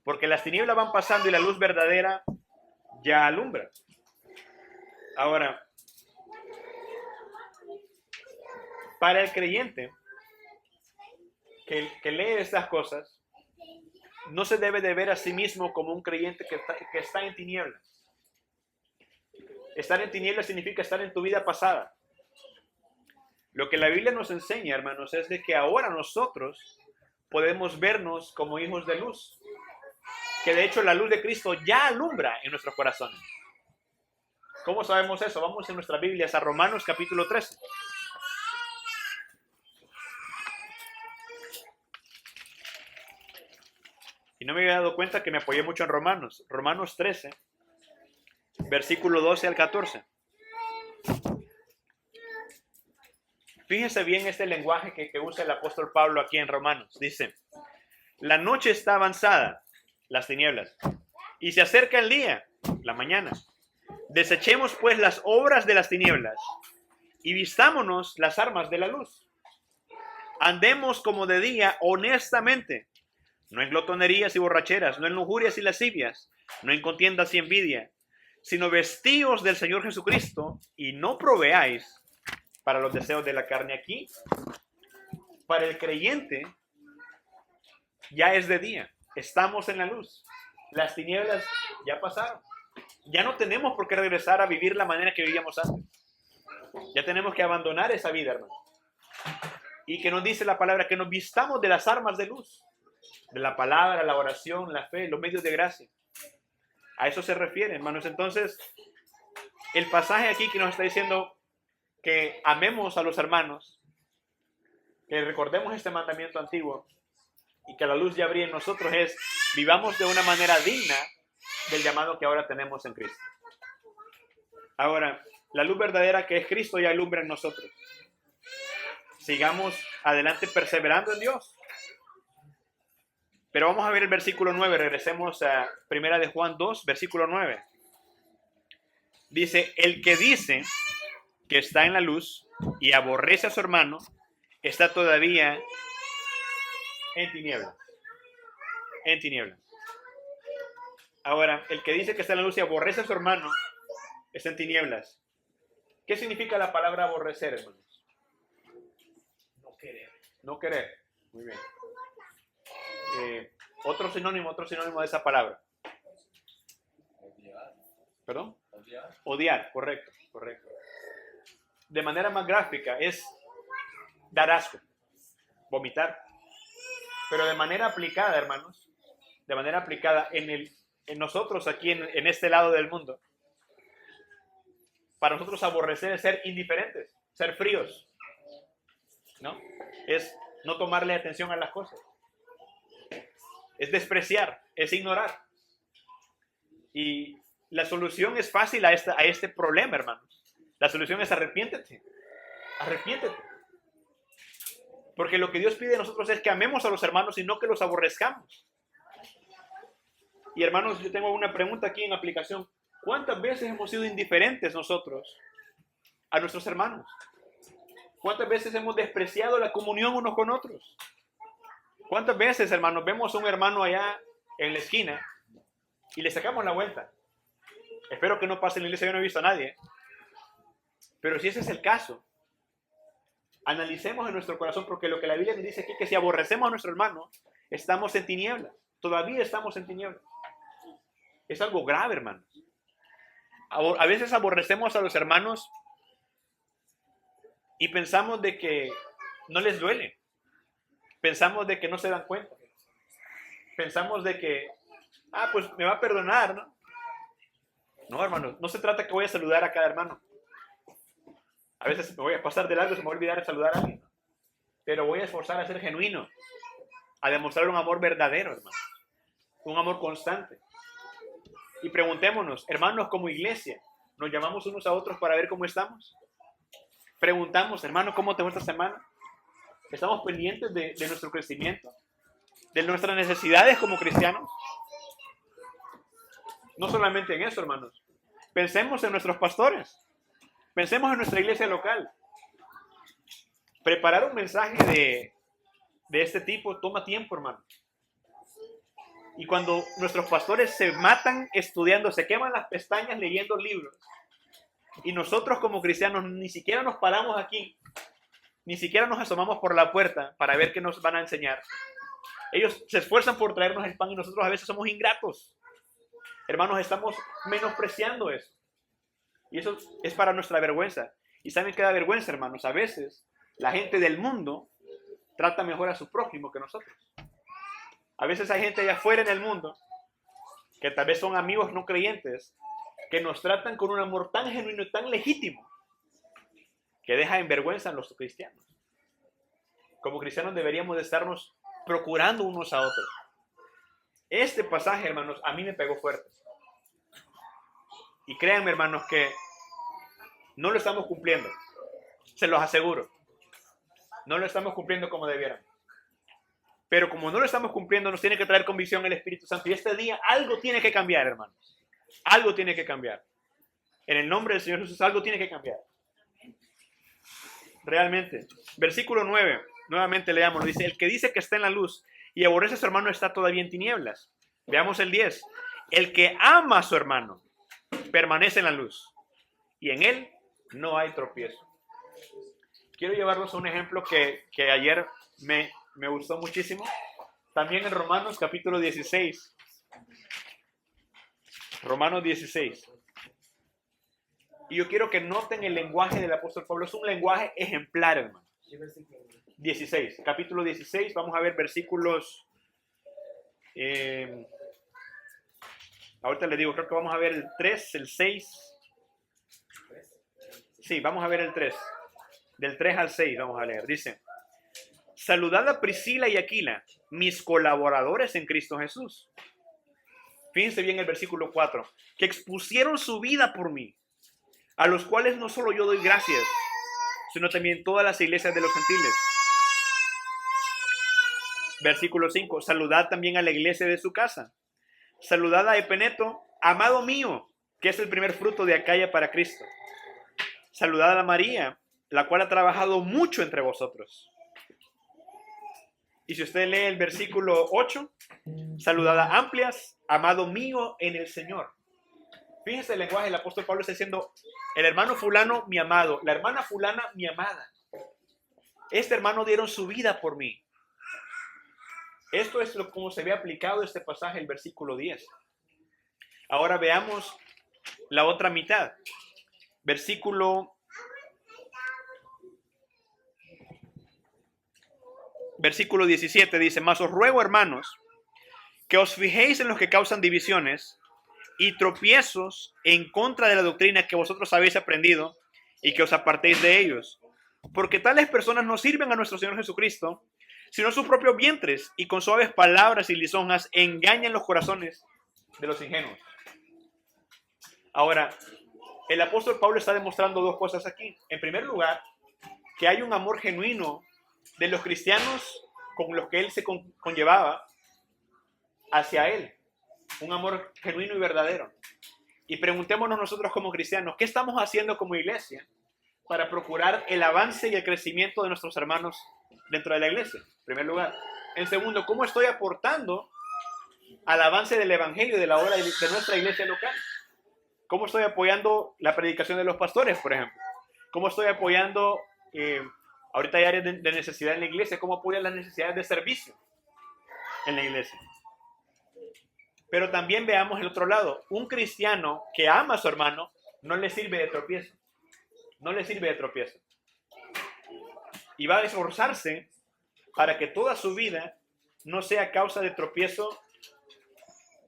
Porque las tinieblas van pasando y la luz verdadera ya alumbra. Ahora, para el creyente, que lee estas cosas no se debe de ver a sí mismo como un creyente que está en tinieblas. Estar en tinieblas significa estar en tu vida pasada. Lo que la Biblia nos enseña, hermanos, es de que ahora nosotros podemos vernos como hijos de luz. Que de hecho la luz de Cristo ya alumbra en nuestros corazones. ¿Cómo sabemos eso? Vamos en nuestras Biblias a Romanos capítulo 13. Y no me había dado cuenta que me apoyé mucho en Romanos. Romanos 13, versículo 12 al 14. Fíjese bien este lenguaje que usa el apóstol Pablo aquí en Romanos. Dice, la noche está avanzada, las tinieblas, y se acerca el día, la mañana. Desechemos pues las obras de las tinieblas y vistámonos las armas de la luz. Andemos como de día honestamente, no en glotonerías y borracheras, no en lujurias y lascivias, no en contiendas y envidia, sino vestíos del Señor Jesucristo y no proveáis para los deseos de la carne. Aquí, para el creyente, ya es de día, estamos en la luz, las tinieblas ya pasaron. Ya no tenemos por qué regresar a vivir la manera que vivíamos antes. Ya tenemos que abandonar esa vida, hermano. Y que nos dice la palabra que nos vistamos de las armas de luz, de la palabra, la oración, la fe, los medios de gracia. A eso se refiere, hermanos. Entonces, el pasaje aquí que nos está diciendo que amemos a los hermanos, que recordemos este mandamiento antiguo y que la luz ya brille en nosotros, es vivamos de una manera digna del llamado que ahora tenemos en Cristo. Ahora, la luz verdadera que es Cristo ya alumbra en nosotros. Sigamos adelante perseverando en Dios. Pero vamos a ver el versículo 9. Regresemos a 1 de Juan 2, versículo 9. Dice, el que dice que está en la luz y aborrece a su hermano, está todavía en tinieblas. En tinieblas. Ahora, el que dice que está en la luz y aborrece a su hermano, está en tinieblas. ¿Qué significa la palabra aborrecer, hermanos? No querer. No querer. Muy bien. Otro sinónimo de esa palabra. Odiar. ¿Perdón? Odiar. Odiar, correcto. De manera más gráfica es dar asco, vomitar. Pero de manera aplicada, hermanos, de manera aplicada en nosotros aquí en este lado del mundo, para nosotros aborrecer es ser indiferentes, ser fríos, ¿no? Es no tomarle atención a las cosas. Es despreciar, es ignorar. Y la solución es fácil a este problema, hermanos. La solución es arrepiéntete. Arrepiéntete. Porque lo que Dios pide de nosotros es que amemos a los hermanos y no que los aborrezcamos. Y hermanos, yo tengo una pregunta aquí en aplicación. ¿Cuántas veces hemos sido indiferentes nosotros a nuestros hermanos? ¿Cuántas veces hemos despreciado la comunión unos con otros? ¿Cuántas veces, hermanos, vemos a un hermano allá en la esquina y le sacamos la vuelta? Espero que no pase en la iglesia, yo no he visto a nadie. Pero si ese es el caso, analicemos en nuestro corazón, porque lo que la Biblia nos dice aquí es que si aborrecemos a nuestro hermano, estamos en tinieblas. Todavía estamos en tinieblas. Es algo grave, hermanos. A veces aborrecemos a los hermanos y pensamos de que no les duele. Pensamos de que no se dan cuenta. Pensamos de que, pues me va a perdonar, ¿no? No, hermanos, no se trata que voy a saludar a cada hermano. A veces me voy a pasar de largo, se me va a olvidar de saludar a alguien. Pero voy a esforzar a ser genuino, a demostrar un amor verdadero, hermano. Un amor constante. Y preguntémonos, hermanos, como iglesia, ¿nos llamamos unos a otros para ver cómo estamos? Preguntamos, hermano, ¿cómo te fue esta semana? ¿Estamos pendientes de nuestro crecimiento? ¿De nuestras necesidades como cristianos? No solamente en eso, hermanos. Pensemos en nuestros pastores. Pensemos en nuestra iglesia local. Preparar un mensaje de este tipo toma tiempo, hermano. Y cuando nuestros pastores se matan estudiando, se queman las pestañas leyendo libros, y nosotros como cristianos ni siquiera nos paramos aquí ni siquiera nos asomamos por la puerta para ver qué nos van a enseñar. Ellos se esfuerzan por traernos el pan y nosotros a veces somos ingratos. Hermanos, estamos menospreciando eso. Y eso es para nuestra vergüenza. ¿Y saben qué da vergüenza, hermanos? A veces la gente del mundo trata mejor a su prójimo que nosotros. A veces hay gente allá afuera en el mundo que tal vez son amigos no creyentes que nos tratan con un amor tan genuino y tan legítimo que deja en vergüenza a los cristianos. Como cristianos deberíamos de estarnos procurando unos a otros. Este pasaje, hermanos, a mí me pegó fuerte. Y créanme, hermanos, que no lo estamos cumpliendo. Se los aseguro. No lo estamos cumpliendo como debieran. Pero como no lo estamos cumpliendo, nos tiene que traer convicción el Espíritu Santo. Y este día algo tiene que cambiar, hermanos. Algo tiene que cambiar. En el nombre del Señor Jesús, algo tiene que cambiar. Realmente. Versículo 9. Nuevamente leamos. Dice, el que dice que está en la luz y aborrece a su hermano está todavía en tinieblas. Veamos el 10. El que ama a su hermano permanece en la luz y en él no hay tropiezo. Quiero llevarlos a un ejemplo que ayer me gustó muchísimo. También en Romanos capítulo 16. Romanos 16. Y yo quiero que noten el lenguaje del apóstol Pablo. Es un lenguaje ejemplar, hermano. 16, capítulo 16. Vamos a ver versículos. Ahorita les digo, creo que vamos a ver el 3, el 6. Sí, vamos a ver el 3. Del 3 al 6 vamos a leer. Dice, saludad a Priscila y Aquila, mis colaboradores en Cristo Jesús. Fíjense bien el versículo 4. Que expusieron su vida por mí, a los cuales no solo yo doy gracias, sino también todas las iglesias de los gentiles. Versículo 5. Saludad también a la iglesia de su casa. Saludad a Epeneto, amado mío, que es el primer fruto de Acaya para Cristo. Saludad a María, la cual ha trabajado mucho entre vosotros. Y si usted lee el versículo 8, saludad a Amplias, amado mío en el Señor. Fíjense el lenguaje, el apóstol Pablo está diciendo, el hermano fulano, mi amado, la hermana fulana, mi amada. Este hermano dieron su vida por mí. Esto es como se ve aplicado este pasaje, el versículo 10. Ahora veamos la otra mitad. Versículo 17 dice, mas os ruego, hermanos, que os fijéis en los que causan divisiones y tropiezos en contra de la doctrina que vosotros habéis aprendido y que os apartéis de ellos. Porque tales personas no sirven a nuestro Señor Jesucristo, sino sus propios vientres, y con suaves palabras y lisonjas engañan los corazones de los ingenuos. Ahora, el apóstol Pablo está demostrando dos cosas aquí. En primer lugar, que hay un amor genuino de los cristianos con los que él se conllevaba hacia él. Un amor genuino y verdadero. Y preguntémonos nosotros como cristianos, ¿qué estamos haciendo como iglesia para procurar el avance y el crecimiento de nuestros hermanos dentro de la iglesia? En primer lugar. En segundo, ¿cómo estoy aportando al avance del evangelio de la obra de nuestra iglesia local? ¿Cómo estoy apoyando la predicación de los pastores, por ejemplo? ¿Cómo estoy apoyando, ahorita hay áreas de necesidad en la iglesia, cómo apoyan las necesidades de servicio en la iglesia? Pero también veamos el otro lado. Un cristiano que ama a su hermano no le sirve de tropiezo. No le sirve de tropiezo. Y va a esforzarse para que toda su vida no sea causa de tropiezo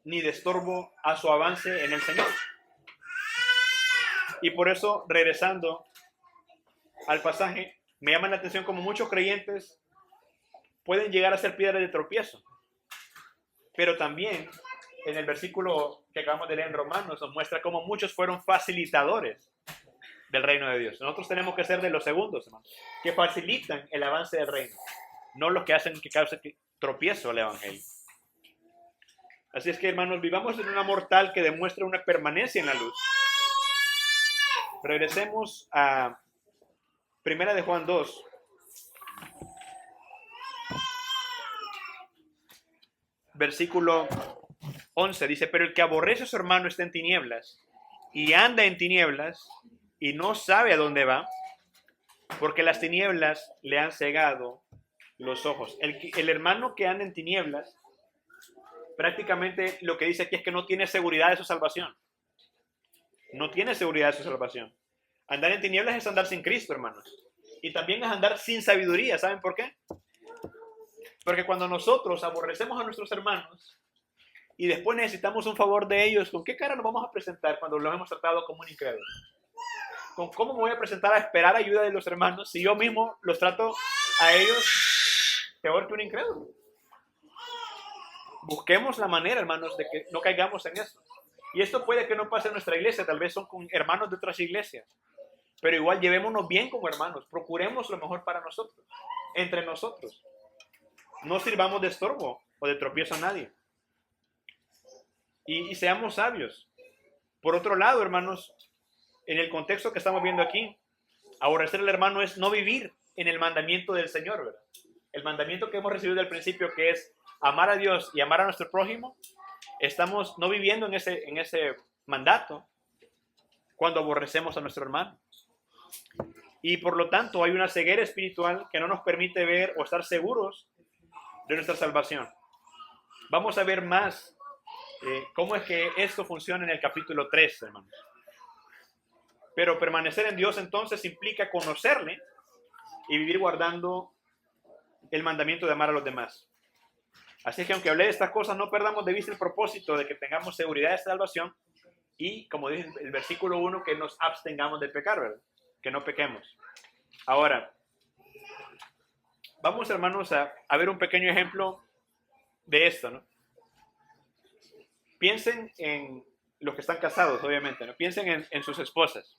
ni de estorbo a su avance en el Señor. Y por eso, regresando al pasaje, me llama la atención como muchos creyentes pueden llegar a ser piedra de tropiezo. Pero también, en el versículo que acabamos de leer en Romanos, nos muestra cómo muchos fueron facilitadores del reino de Dios. Nosotros tenemos que ser de los segundos, hermanos, que facilitan el avance del reino, no los que hacen que cause tropiezo al evangelio. Así es que, hermanos, vivamos en un amor tal que demuestre una permanencia en la luz. Regresemos a Primera de Juan 2. Versículo 11 dice, pero el que aborrece a su hermano está en tinieblas y anda en tinieblas y no sabe a dónde va porque las tinieblas le han cegado los ojos. El hermano que anda en tinieblas, prácticamente lo que dice aquí es que no tiene seguridad de su salvación. No tiene seguridad de su salvación. Andar en tinieblas es andar sin Cristo, hermanos. Y también es andar sin sabiduría. ¿Saben por qué? Porque cuando nosotros aborrecemos a nuestros hermanos y después necesitamos un favor de ellos, ¿con qué cara nos vamos a presentar cuando los hemos tratado como un incrédulo? ¿Cómo me voy a presentar a esperar ayuda de los hermanos si yo mismo los trato a ellos peor que un incrédulo? Busquemos la manera, hermanos, de que no caigamos en eso. Y esto puede que no pase en nuestra iglesia, tal vez son con hermanos de otras iglesias. Pero igual llevémonos bien como hermanos, procuremos lo mejor para nosotros, entre nosotros. No sirvamos de estorbo o de tropiezo a nadie. Y seamos sabios. Por otro lado, hermanos, en el contexto que estamos viendo aquí, aborrecer al hermano es no vivir en el mandamiento del Señor, ¿verdad? El mandamiento que hemos recibido al principio, que es amar a Dios y amar a nuestro prójimo, estamos no viviendo en ese mandato cuando aborrecemos a nuestro hermano. Y por lo tanto hay una ceguera espiritual que no nos permite ver o estar seguros de nuestra salvación. Vamos a ver más cómo es que esto funciona en el capítulo 3, hermanos. Pero permanecer en Dios entonces implica conocerle y vivir guardando el mandamiento de amar a los demás. Así que aunque hablé de estas cosas, no perdamos de vista el propósito de que tengamos seguridad de salvación y, como dice el versículo 1, que nos abstengamos del pecar, ¿verdad? Que no pequemos. Ahora, vamos, hermanos, a ver un pequeño ejemplo de esto, ¿no? Piensen en los que están casados, obviamente, ¿no? Piensen en sus esposas.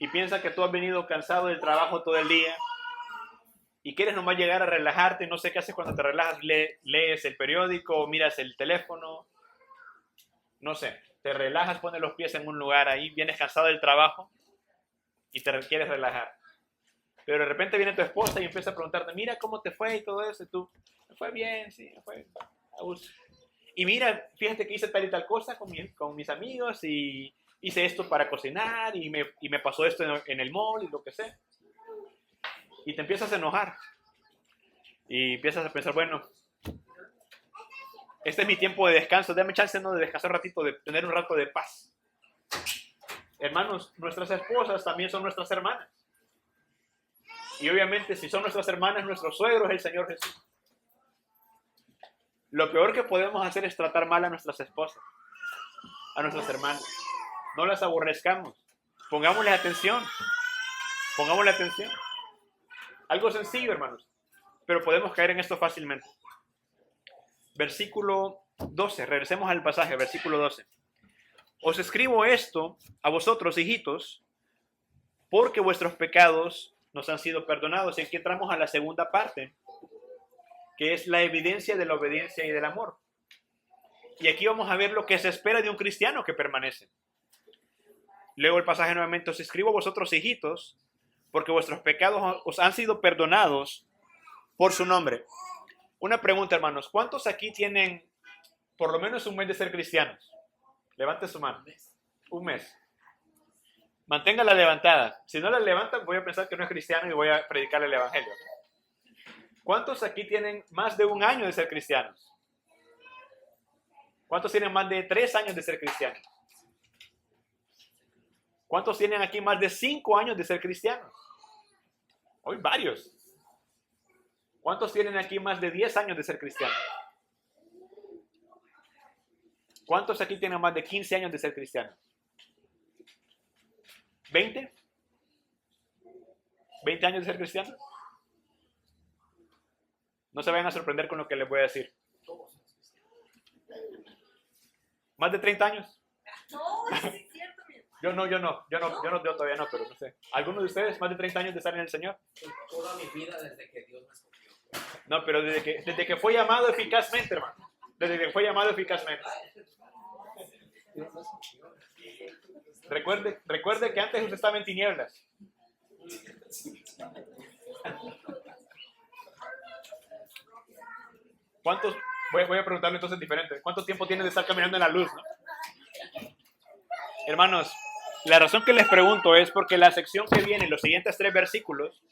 Y piensa que tú has venido cansado del trabajo todo el día y quieres nomás llegar a relajarte, no sé qué haces cuando te relajas, lees el periódico, miras el teléfono, no sé, te relajas, pones los pies en un lugar ahí, vienes cansado del trabajo y te quieres relajar. Pero de repente viene tu esposa y empieza a preguntarte, mira cómo te fue y todo eso, y tú, me fue bien, sí, me fue a gusto. Y mira, fíjate que hice tal y tal cosa con mis amigos y hice esto para cocinar y me pasó esto en el mall y lo que sea. Y te empiezas a enojar. Y empiezas a pensar, bueno, este es mi tiempo de descanso, dame chance de descansar un ratito, de tener un rato de paz. Hermanos, nuestras esposas también son nuestras hermanas. Y obviamente si son nuestras hermanas, nuestro suegro es el Señor Jesús. Lo peor que podemos hacer es tratar mal a nuestras esposas, a nuestras hermanas. No las aborrezcamos. Pongámosle atención. Pongámosle atención. Algo sencillo, hermanos. Pero podemos caer en esto fácilmente. Versículo 12. Regresemos al pasaje, versículo 12. Os escribo esto a vosotros, hijitos, porque vuestros pecados nos han sido perdonados. Y aquí entramos a la segunda parte, que es la evidencia de la obediencia y del amor. Y aquí vamos a ver lo que se espera de un cristiano que permanece. Leo el pasaje nuevamente. Os escribo a vosotros, hijitos, porque vuestros pecados os han sido perdonados por su nombre. Una pregunta, hermanos. ¿Cuántos aquí tienen por lo menos un mes de ser cristianos? Levante su mano. Un mes. Manténgala levantada. Si no la levantan, voy a pensar que no es cristiano y voy a predicarle el evangelio. ¿Cuántos aquí tienen más de un año de ser cristianos? ¿Cuántos tienen más de 3 años de ser cristianos? ¿Cuántos tienen aquí más de 5 años de ser cristianos? Hoy varios. ¿Cuántos tienen aquí más de 10 años de ser cristianos? ¿Cuántos aquí tienen más de 15 años de ser cristianos? ¿20? ¿20 años de ser cristianos? No se vayan a sorprender con lo que les voy a decir. ¿Más de 30 años? No, es cierto. Yo todavía no, pero no sé. ¿Alguno de ustedes más de 30 años de estar en el Señor? Toda mi vida desde que Dios me escogió. No, pero desde que fue llamado eficazmente, hermano. Desde que fue llamado eficazmente. Recuerde que antes usted estaba en tinieblas. ¿Cuántos? Voy a preguntarle entonces diferente. ¿Cuánto tiempo tiene de estar caminando en la luz, no? Hermanos, La razón que les pregunto es porque la sección que viene, los siguientes 3 versículos,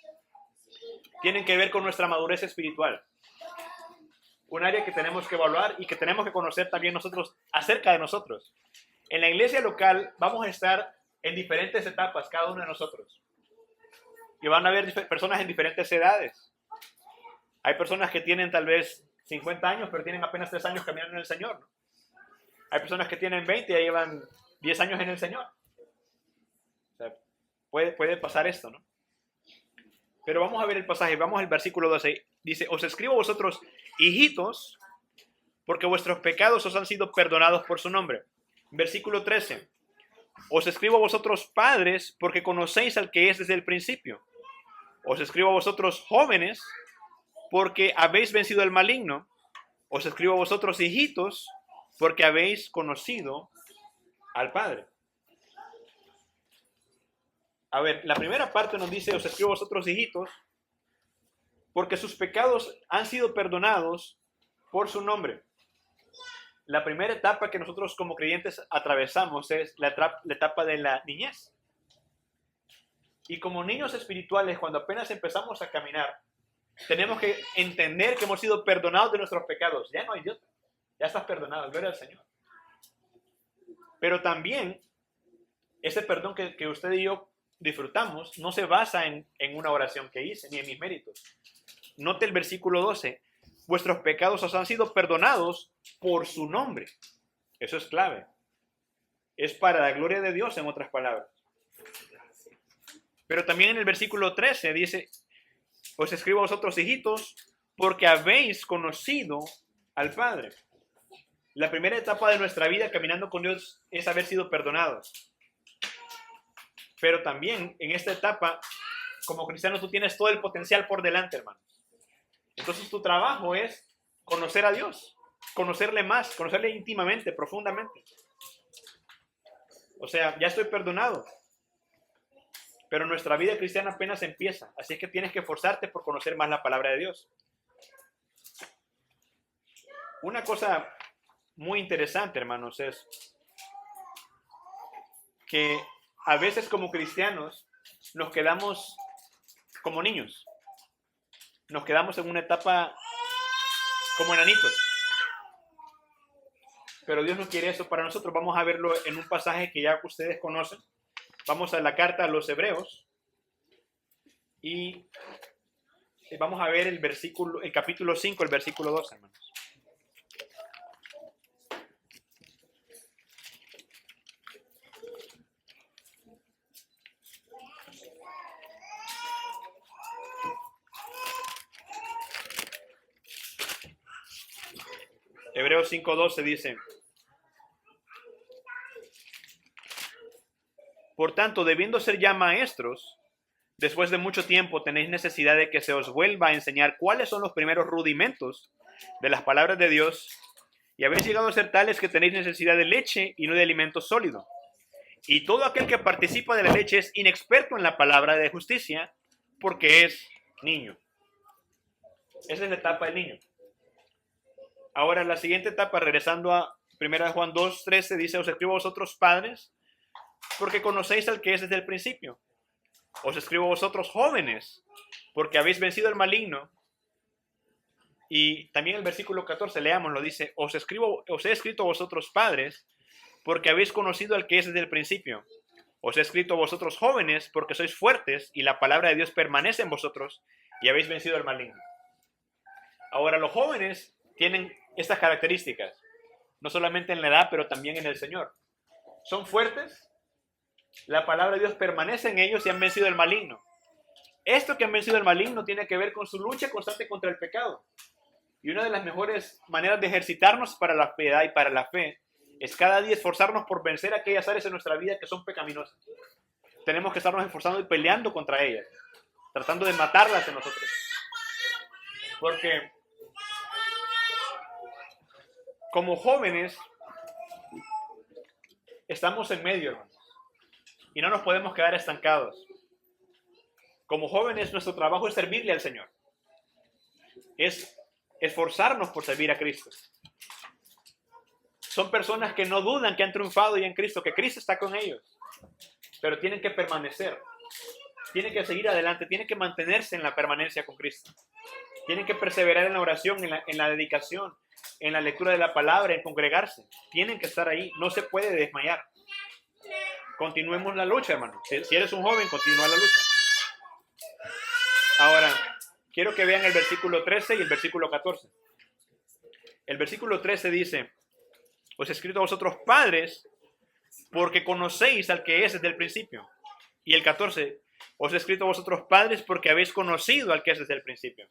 tienen que ver con nuestra madurez espiritual. Un área que tenemos que evaluar y que tenemos que conocer también nosotros acerca de nosotros. En la iglesia local vamos a estar en diferentes etapas, cada uno de nosotros. Y van a haber personas en diferentes edades. Hay personas que tienen tal vez 50 años, pero tienen apenas 3 años caminando en el Señor, ¿no? Hay personas que tienen 20 y ya llevan 10 años en el Señor. O sea, puede pasar esto, ¿no? Pero vamos a ver el pasaje, vamos al versículo 12. Dice, os escribo a vosotros, hijitos, porque vuestros pecados os han sido perdonados por su nombre. Versículo 13. Os escribo a vosotros, padres, porque conocéis al que es desde el principio. Os escribo a vosotros, jóvenes, porque habéis vencido el maligno. Os escribo a vosotros, hijitos, porque habéis conocido al Padre. A ver, la primera parte nos dice, os escribo a vosotros, hijitos, porque sus pecados han sido perdonados por su nombre. La primera etapa que nosotros como creyentes atravesamos es la etapa de la niñez. Y como niños espirituales, cuando apenas empezamos a caminar, tenemos que entender que hemos sido perdonados de nuestros pecados. Ya no hay Dios, ya estás perdonado, gloria al Señor. Pero también, ese perdón que usted y yo disfrutamos no se basa en una oración que hice, ni en mis méritos. Note el versículo 12. Vuestros pecados os han sido perdonados por su nombre. Eso es clave. Es para la gloria de Dios, en otras palabras. Pero también en el versículo 13 dice, os escribo a vosotros, hijitos, porque habéis conocido al Padre. La primera etapa de nuestra vida caminando con Dios es haber sido perdonados. Pero también en esta etapa, como cristiano, tú tienes todo el potencial por delante, hermano. Entonces tu trabajo es conocer a Dios, conocerle más, conocerle íntimamente, profundamente. O sea, ya estoy perdonado, pero nuestra vida cristiana apenas empieza, así es que tienes que esforzarte por conocer más la palabra de Dios. Una cosa muy interesante, hermanos, es que a veces como cristianos nos quedamos como niños. Nos quedamos en una etapa como enanitos. Pero Dios no quiere eso para nosotros. Vamos a verlo en un pasaje que ya ustedes conocen. Vamos a la carta a los Hebreos. Y vamos a ver el capítulo 5, el versículo 2, hermanos. Hebreos 5:12 dice, por tanto, debiendo ser ya maestros, después de mucho tiempo tenéis necesidad de que se os vuelva a enseñar cuáles son los primeros rudimentos de las palabras de Dios, y habéis llegado a ser tales que tenéis necesidad de leche y no de alimento sólido. Y todo aquel que participa de la leche es inexperto en la palabra de justicia, porque es niño. Esa es la etapa del niño. Ahora, la siguiente etapa, regresando a 1 Juan 2:13, dice, os escribo a vosotros, padres, porque conocéis al que es desde el principio. Os escribo a vosotros, jóvenes, porque habéis vencido el maligno. Y también el versículo 14, leámoslo, dice, os he escrito a vosotros, padres, porque habéis conocido al que es desde el principio. Os he escrito a vosotros, jóvenes, porque sois fuertes, y la palabra de Dios permanece en vosotros, y habéis vencido el maligno. Ahora, los jóvenes tienen estas características, no solamente en la edad, pero también en el Señor. Son fuertes, la palabra de Dios permanece en ellos y han vencido el maligno. Esto que han vencido el maligno tiene que ver con su lucha constante contra el pecado. Y una de las mejores maneras de ejercitarnos para la piedad y para la fe es cada día esforzarnos por vencer aquellas áreas en nuestra vida que son pecaminosas. Tenemos que estarnos esforzando y peleando contra ellas, tratando de matarlas en nosotros. Porque como jóvenes estamos en medio, hermanos, y no nos podemos quedar estancados. Como jóvenes nuestro trabajo es servirle al Señor. Es esforzarnos por servir a Cristo. Son personas que no dudan que han triunfado ya en Cristo, que Cristo está con ellos. pero tienen que permanecer. Tienen que seguir adelante, tienen que mantenerse en la permanencia con Cristo. Tienen que perseverar en la oración, en la dedicación, en la lectura de la palabra, en congregarse. Tienen que estar ahí, no se puede desmayar. Continuemos la lucha, hermano. Si eres un joven, continúa la lucha. Ahora, quiero que vean el versículo 13 y el versículo 14. El versículo 13 dice: os he escrito a vosotros padres, porque conocéis al que es desde el principio. Y el 14: os he escrito a vosotros padres, porque habéis conocido al que es desde el principio.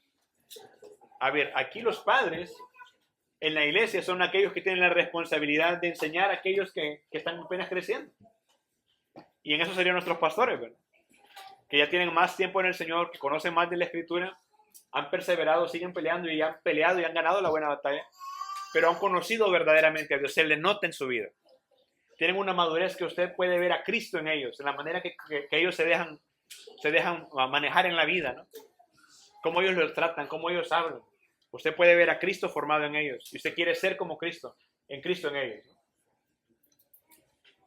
A ver, aquí los padres en la iglesia son aquellos que tienen la responsabilidad de enseñar a aquellos que están apenas creciendo. Y en eso serían nuestros pastores, ¿verdad? Que ya tienen más tiempo en el Señor, que conocen más de la Escritura, han perseverado, siguen peleando y han peleado y han ganado la buena batalla, pero han conocido verdaderamente a Dios, se le nota en su vida. Tienen una madurez que usted puede ver a Cristo en ellos, en la manera que ellos se dejan manejar en la vida, ¿no? Cómo ellos los tratan, cómo ellos hablan. Usted puede ver a Cristo formado en ellos y usted quiere ser como Cristo en ellos, ¿no?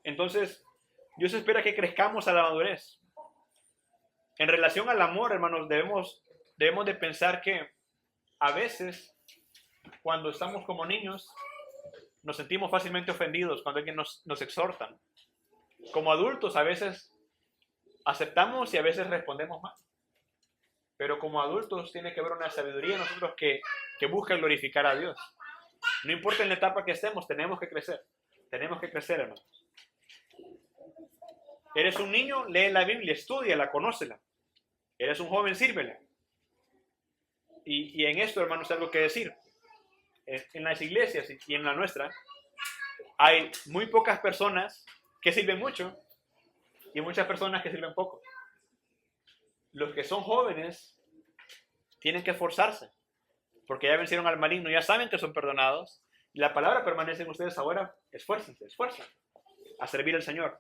Entonces, Dios espera que crezcamos a la madurez. En relación al amor, hermanos, debemos de pensar que a veces, cuando estamos como niños, nos sentimos fácilmente ofendidos cuando alguien nos exhorta. Como adultos, a veces aceptamos y a veces respondemos mal. Pero como adultos tiene que haber una sabiduría en nosotros que busca glorificar a Dios. No importa en la etapa que estemos, tenemos que crecer. Tenemos que crecer, hermanos. Eres un niño, lee la Biblia, estúdiala, conócela. Eres un joven, sírvela. Y en esto, hermanos, hay algo que decir. En las iglesias y en la nuestra, hay muy pocas personas que sirven mucho y muchas personas que sirven poco. Los que son jóvenes tienen que esforzarse, porque ya vencieron al maligno, ya saben que son perdonados, y la palabra permanece en ustedes ahora. Esfuércense a servir al Señor.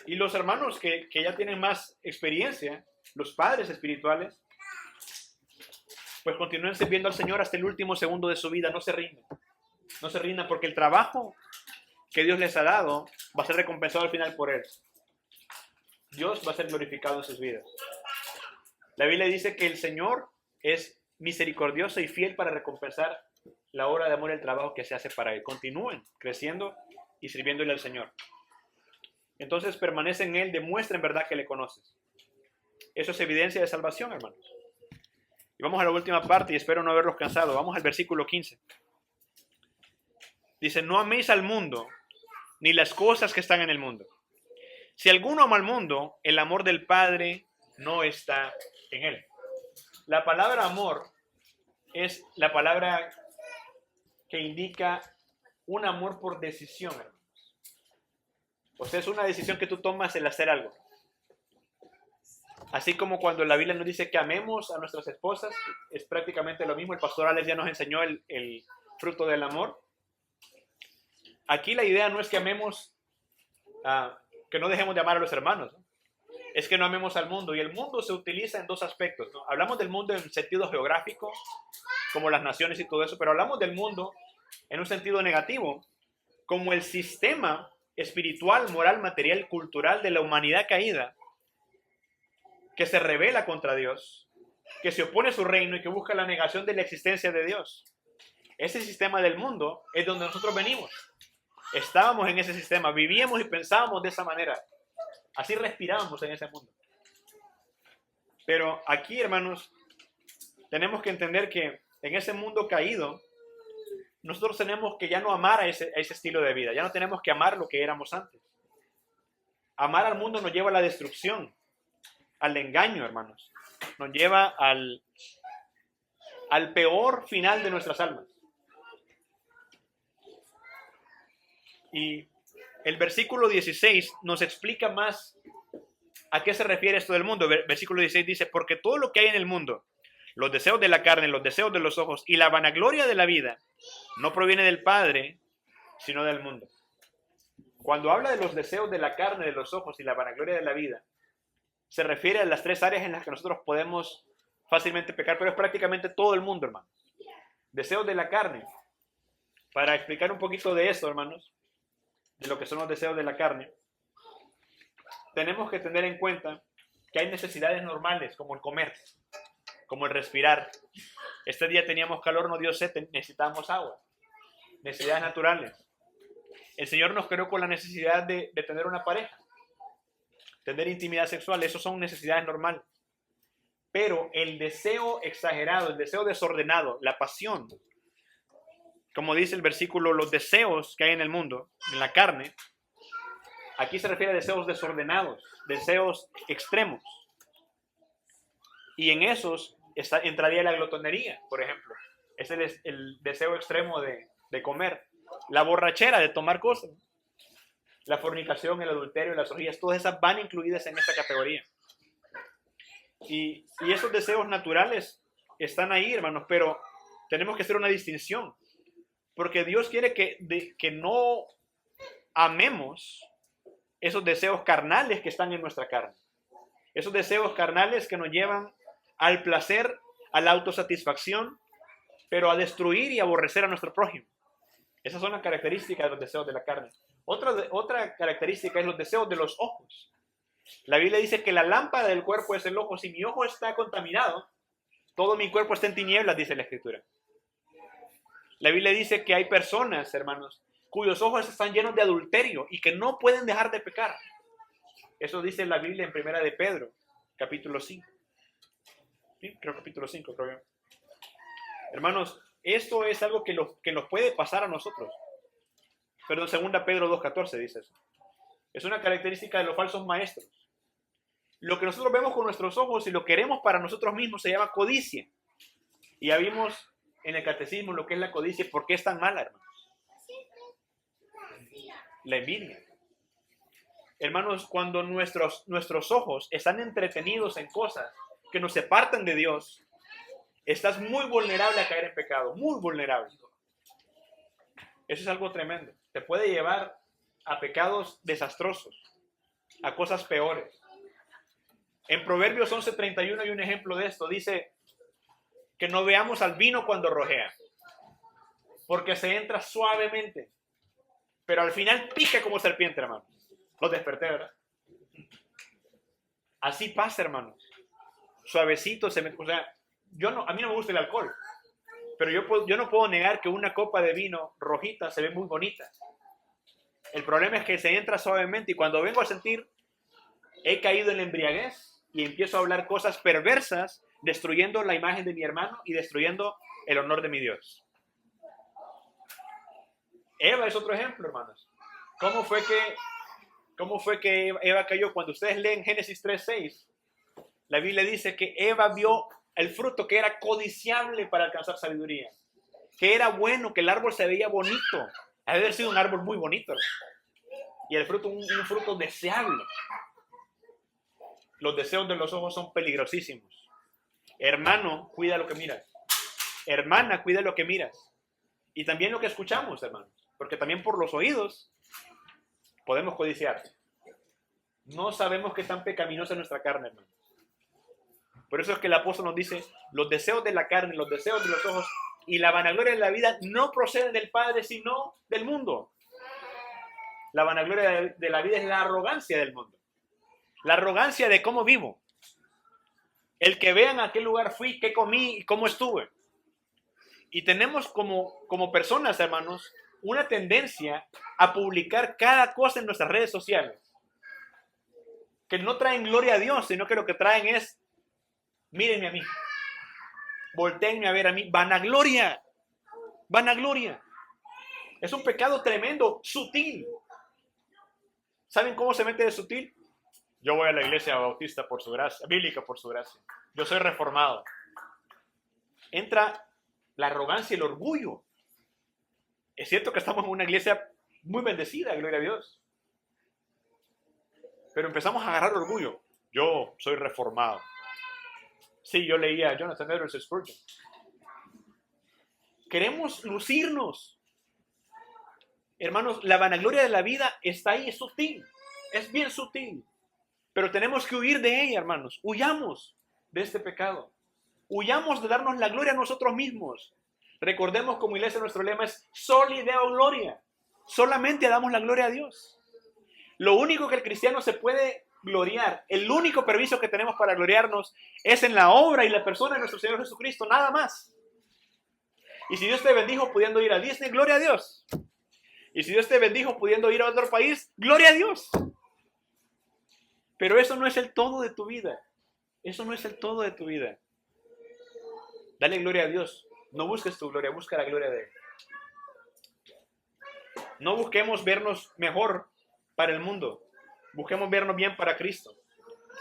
Y los hermanos que ya tienen más experiencia, los padres espirituales, pues continúen sirviendo al Señor hasta el último segundo de su vida. No se rindan, porque el trabajo que Dios les ha dado va a ser recompensado al final por Él. Dios va a ser glorificado en sus vidas. La Biblia dice que el Señor es misericordioso y fiel para recompensar la obra de amor y el trabajo que se hace para Él. Continúen creciendo y sirviéndole al Señor. Entonces permanece en Él, demuestra en verdad que le conoces. Eso es evidencia de salvación, hermanos. Y vamos a la última parte y espero no haberlos cansado. Vamos al versículo 15. Dice: no améis al mundo ni las cosas que están en el mundo. Si alguno ama al mundo, el amor del Padre no está en él. La palabra amor es la palabra que indica un amor por decisión, hermanos. O sea, es una decisión que tú tomas el hacer algo. Así como cuando la Biblia nos dice que amemos a nuestras esposas, es prácticamente lo mismo. El pastor Alex ya nos enseñó el fruto del amor. Aquí la idea no es que amemos, que no dejemos de amar a los hermanos, ¿no? Es que no amemos al mundo. Y el mundo se utiliza en dos aspectos, ¿no? Hablamos del mundo en sentido geográfico, como las naciones y todo eso, pero hablamos del mundo en un sentido negativo, como el sistema espiritual, moral, material, cultural de la humanidad caída, que se rebela contra Dios, que se opone a su reino y que busca la negación de la existencia de Dios. Ese sistema del mundo es donde nosotros venimos. Estábamos en ese sistema, vivíamos y pensábamos de esa manera. Así respirábamos en ese mundo. Pero aquí, hermanos, tenemos que entender que en ese mundo caído, nosotros tenemos que ya no amar a ese estilo de vida. Ya no tenemos que amar lo que éramos antes. Amar al mundo nos lleva a la destrucción, al engaño, hermanos. Nos lleva al peor final de nuestras almas. Y el versículo 16 nos explica más a qué se refiere esto del mundo. Versículo 16 dice: porque todo lo que hay en el mundo, los deseos de la carne, los deseos de los ojos y la vanagloria de la vida, no proviene del Padre, sino del mundo. Cuando habla de los deseos de la carne, de los ojos y la vanagloria de la vida, se refiere a las tres áreas en las que nosotros podemos fácilmente pecar, pero es prácticamente todo el mundo, hermanos. Deseos de la carne. Para explicar un poquito de esto, hermanos, de lo que son los deseos de la carne, tenemos que tener en cuenta que hay necesidades normales, como el comer, como el respirar. Este día teníamos calor, nos dio sed, necesitábamos agua. Necesidades naturales. El Señor nos creó con la necesidad de tener una pareja, tener intimidad sexual. Eso son necesidades normales. Pero el deseo exagerado, el deseo desordenado, la pasión, como dice el versículo, los deseos que hay en el mundo, en la carne, aquí se refiere a deseos desordenados, deseos extremos. Y en esos entraría la glotonería, por ejemplo. Ese es el deseo extremo de comer. La borrachera, de tomar cosas. La fornicación, el adulterio, las orgías, todas esas van incluidas en esta categoría. Y esos deseos naturales están ahí, hermanos, pero tenemos que hacer una distinción. Porque Dios quiere que no amemos esos deseos carnales que están en nuestra carne. Esos deseos carnales que nos llevan al placer, a la autosatisfacción, pero a destruir y aborrecer a nuestro prójimo. Esas son las características de los deseos de la carne. Otra característica es los deseos de los ojos. La Biblia dice que la lámpara del cuerpo es el ojo. Si mi ojo está contaminado, todo mi cuerpo está en tinieblas, dice la Escritura. La Biblia dice que hay personas, hermanos, cuyos ojos están llenos de adulterio y que no pueden dejar de pecar. Eso dice la Biblia en Primera de Pedro, capítulo 5. Sí, creo capítulo 5, creo yo. Hermanos, esto es algo que nos puede pasar a nosotros. Perdón, 2 Pedro 2:14 dice eso. Es una característica de los falsos maestros. Lo que nosotros vemos con nuestros ojos y lo queremos para nosotros mismos se llama codicia. Y ya vimos en el catecismo lo que es la codicia y por qué es tan mala, hermanos. La envidia. Hermanos, cuando nuestros ojos están entretenidos en cosas que nos apartan de Dios, estás muy vulnerable a caer en pecado, muy vulnerable. Eso es algo tremendo. Te puede llevar a pecados desastrosos, a cosas peores. En Proverbios 11:31 hay un ejemplo de esto. Dice que no veamos al vino cuando rojea, porque se entra suavemente, pero al final pica como serpiente, hermano. Los desperté, ¿verdad? Así pasa, hermanos. Suavecito a mí no me gusta el alcohol, pero yo no puedo negar que una copa de vino rojita se ve muy bonita. El problema es que se entra suavemente y cuando vengo a sentir, he caído en la embriaguez y empiezo a hablar cosas perversas, destruyendo la imagen de mi hermano y destruyendo el honor de mi Dios. Eva es otro ejemplo, hermanos. ¿Cómo fue que Eva cayó? Cuando ustedes leen Génesis 3:6, la Biblia dice que Eva vio el fruto que era codiciable para alcanzar sabiduría, que era bueno, que el árbol se veía bonito. Ha de haber sido un árbol muy bonito, hermano. Y el fruto, un fruto deseable. Los deseos de los ojos son peligrosísimos. Hermano, cuida lo que miras. Hermana, cuida lo que miras. Y también lo que escuchamos, hermanos. Porque también por los oídos podemos codiciar. No sabemos qué tan pecaminosa es nuestra carne, hermanos. Por eso es que el apóstol nos dice, los deseos de la carne, los deseos de los ojos y la vanagloria de la vida no proceden del Padre, sino del mundo. La vanagloria de la vida es la arrogancia del mundo. La arrogancia de cómo vivo. El que vean a qué lugar fui, qué comí y cómo estuve. Y tenemos como personas, hermanos, una tendencia a publicar cada cosa en nuestras redes sociales. Que no traen gloria a Dios, sino que lo que traen es, mírenme a mí. Voltéenme a ver a mí. Vanagloria. Vanagloria. Es un pecado tremendo, sutil. ¿Saben cómo se mete de sutil? Yo voy a la iglesia bautista por su gracia, bíblica por su gracia. Yo soy reformado. Entra la arrogancia y el orgullo. Es cierto que estamos en una iglesia muy bendecida, gloria a Dios. Pero empezamos a agarrar orgullo. Yo soy reformado. Sí, yo leía a Jonathan Edwards Spurgeon. Queremos lucirnos. Hermanos, la vanagloria de la vida está ahí, es sutil. Es bien sutil. Pero tenemos que huir de ella, hermanos. Huyamos de este pecado. Huyamos de darnos la gloria a nosotros mismos. Recordemos como iglesia nuestro lema es soli deo gloria. Solamente damos la gloria a Dios. Lo único que el cristiano se puede gloriar. El único permiso que tenemos para gloriarnos es en la obra y la persona de nuestro Señor Jesucristo, nada más. Y si Dios te bendijo pudiendo ir a Disney, gloria a Dios. Y si Dios te bendijo pudiendo ir a otro país, gloria a Dios. Pero eso no es el todo de tu vida. Eso no es el todo de tu vida. Dale gloria a Dios. No busques tu gloria, busca la gloria de Él. No busquemos vernos mejor para el mundo. Busquemos vernos bien para Cristo.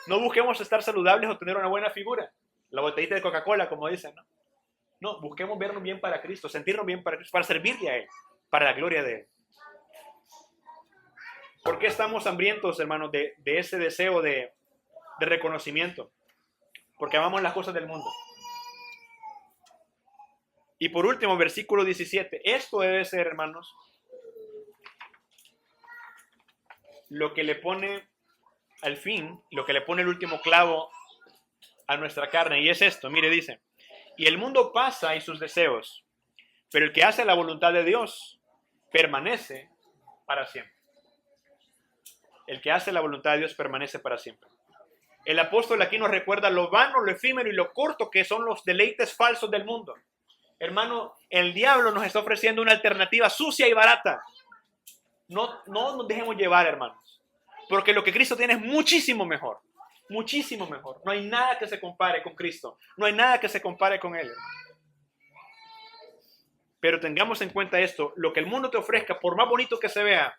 No busquemos estar saludables o tener una buena figura. La botellita de Coca-Cola, como dicen, ¿no? No, busquemos vernos bien para Cristo, sentirnos bien para Cristo, para servirle a Él, para la gloria de Él. ¿Por qué estamos hambrientos, hermanos, de ese deseo de reconocimiento? Porque amamos las cosas del mundo. Y por último, versículo 17. Esto debe ser, hermanos, lo que le pone al fin, lo que le pone el último clavo a nuestra carne. Y es esto, mire, dice: y el mundo pasa y sus deseos, pero el que hace la voluntad de Dios permanece para siempre. El que hace la voluntad de Dios permanece para siempre. El apóstol aquí nos recuerda lo vano, lo efímero y lo corto que son los deleites falsos del mundo. Hermano, el diablo nos está ofreciendo una alternativa sucia y barata. No nos dejemos llevar, hermanos, porque lo que Cristo tiene es muchísimo mejor. Muchísimo mejor. No hay nada que se compare con Cristo. No hay nada que se compare con Él. Pero tengamos en cuenta esto: lo que el mundo te ofrezca, por más bonito que se vea,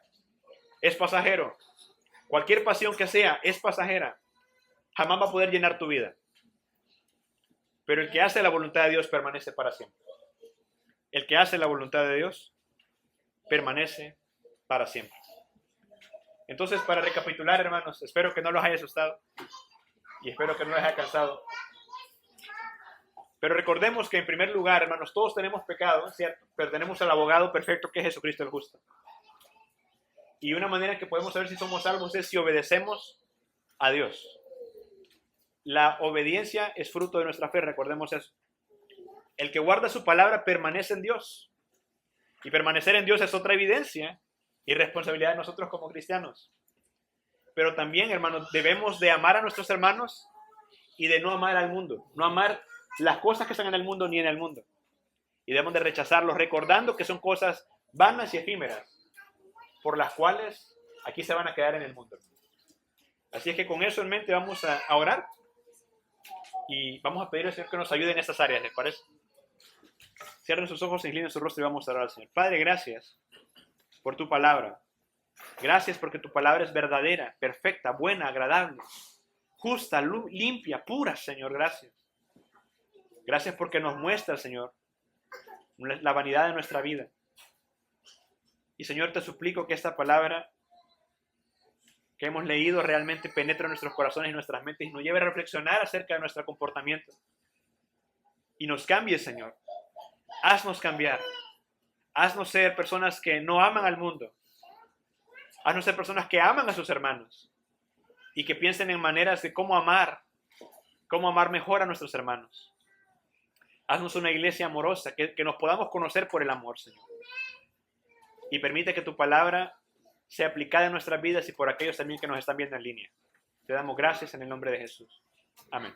es pasajero. Cualquier pasión que sea, es pasajera. Jamás va a poder llenar tu vida. Pero el que hace la voluntad de Dios permanece para siempre. El que hace la voluntad de Dios permanece para siempre. Entonces, para recapitular, hermanos, espero que no los haya asustado y espero que no les haya cansado. Pero recordemos que en primer lugar, hermanos, todos tenemos pecado, ¿cierto? Pero tenemos al abogado perfecto, que es Jesucristo el justo. Y una manera que podemos saber si somos salvos es si obedecemos a Dios. La obediencia es fruto de nuestra fe, recordemos eso. El que guarda su palabra permanece en Dios. Y permanecer en Dios es otra evidencia y responsabilidad de nosotros como cristianos. Pero también, hermanos, debemos de amar a nuestros hermanos y de no amar al mundo. No amar las cosas que están en el mundo ni en el mundo. Y debemos de rechazarlos, recordando que son cosas vanas y efímeras, por las cuales aquí se van a quedar en el mundo. Así es que con eso en mente vamos a orar y vamos a pedir al Señor que nos ayude en estas áreas, ¿les parece? Cierren sus ojos, inclinen su rostro y vamos a orar al Señor. Padre, gracias por tu palabra. Gracias porque tu palabra es verdadera, perfecta, buena, agradable, justa, limpia, pura, Señor. Gracias. Gracias porque nos muestra, Señor, la vanidad de nuestra vida. Y, Señor, te suplico que esta palabra que hemos leído realmente penetre en nuestros corazones y nuestras mentes y nos lleve a reflexionar acerca de nuestro comportamiento. Y nos cambie, Señor. Haznos cambiar. Haznos ser personas que no aman al mundo. Haznos ser personas que aman a sus hermanos y que piensen en maneras de cómo amar mejor a nuestros hermanos. Haznos una iglesia amorosa, que nos podamos conocer por el amor, Señor. Y permite que tu palabra sea aplicada en nuestras vidas y por aquellos también que nos están viendo en línea. Te damos gracias en el nombre de Jesús. Amén.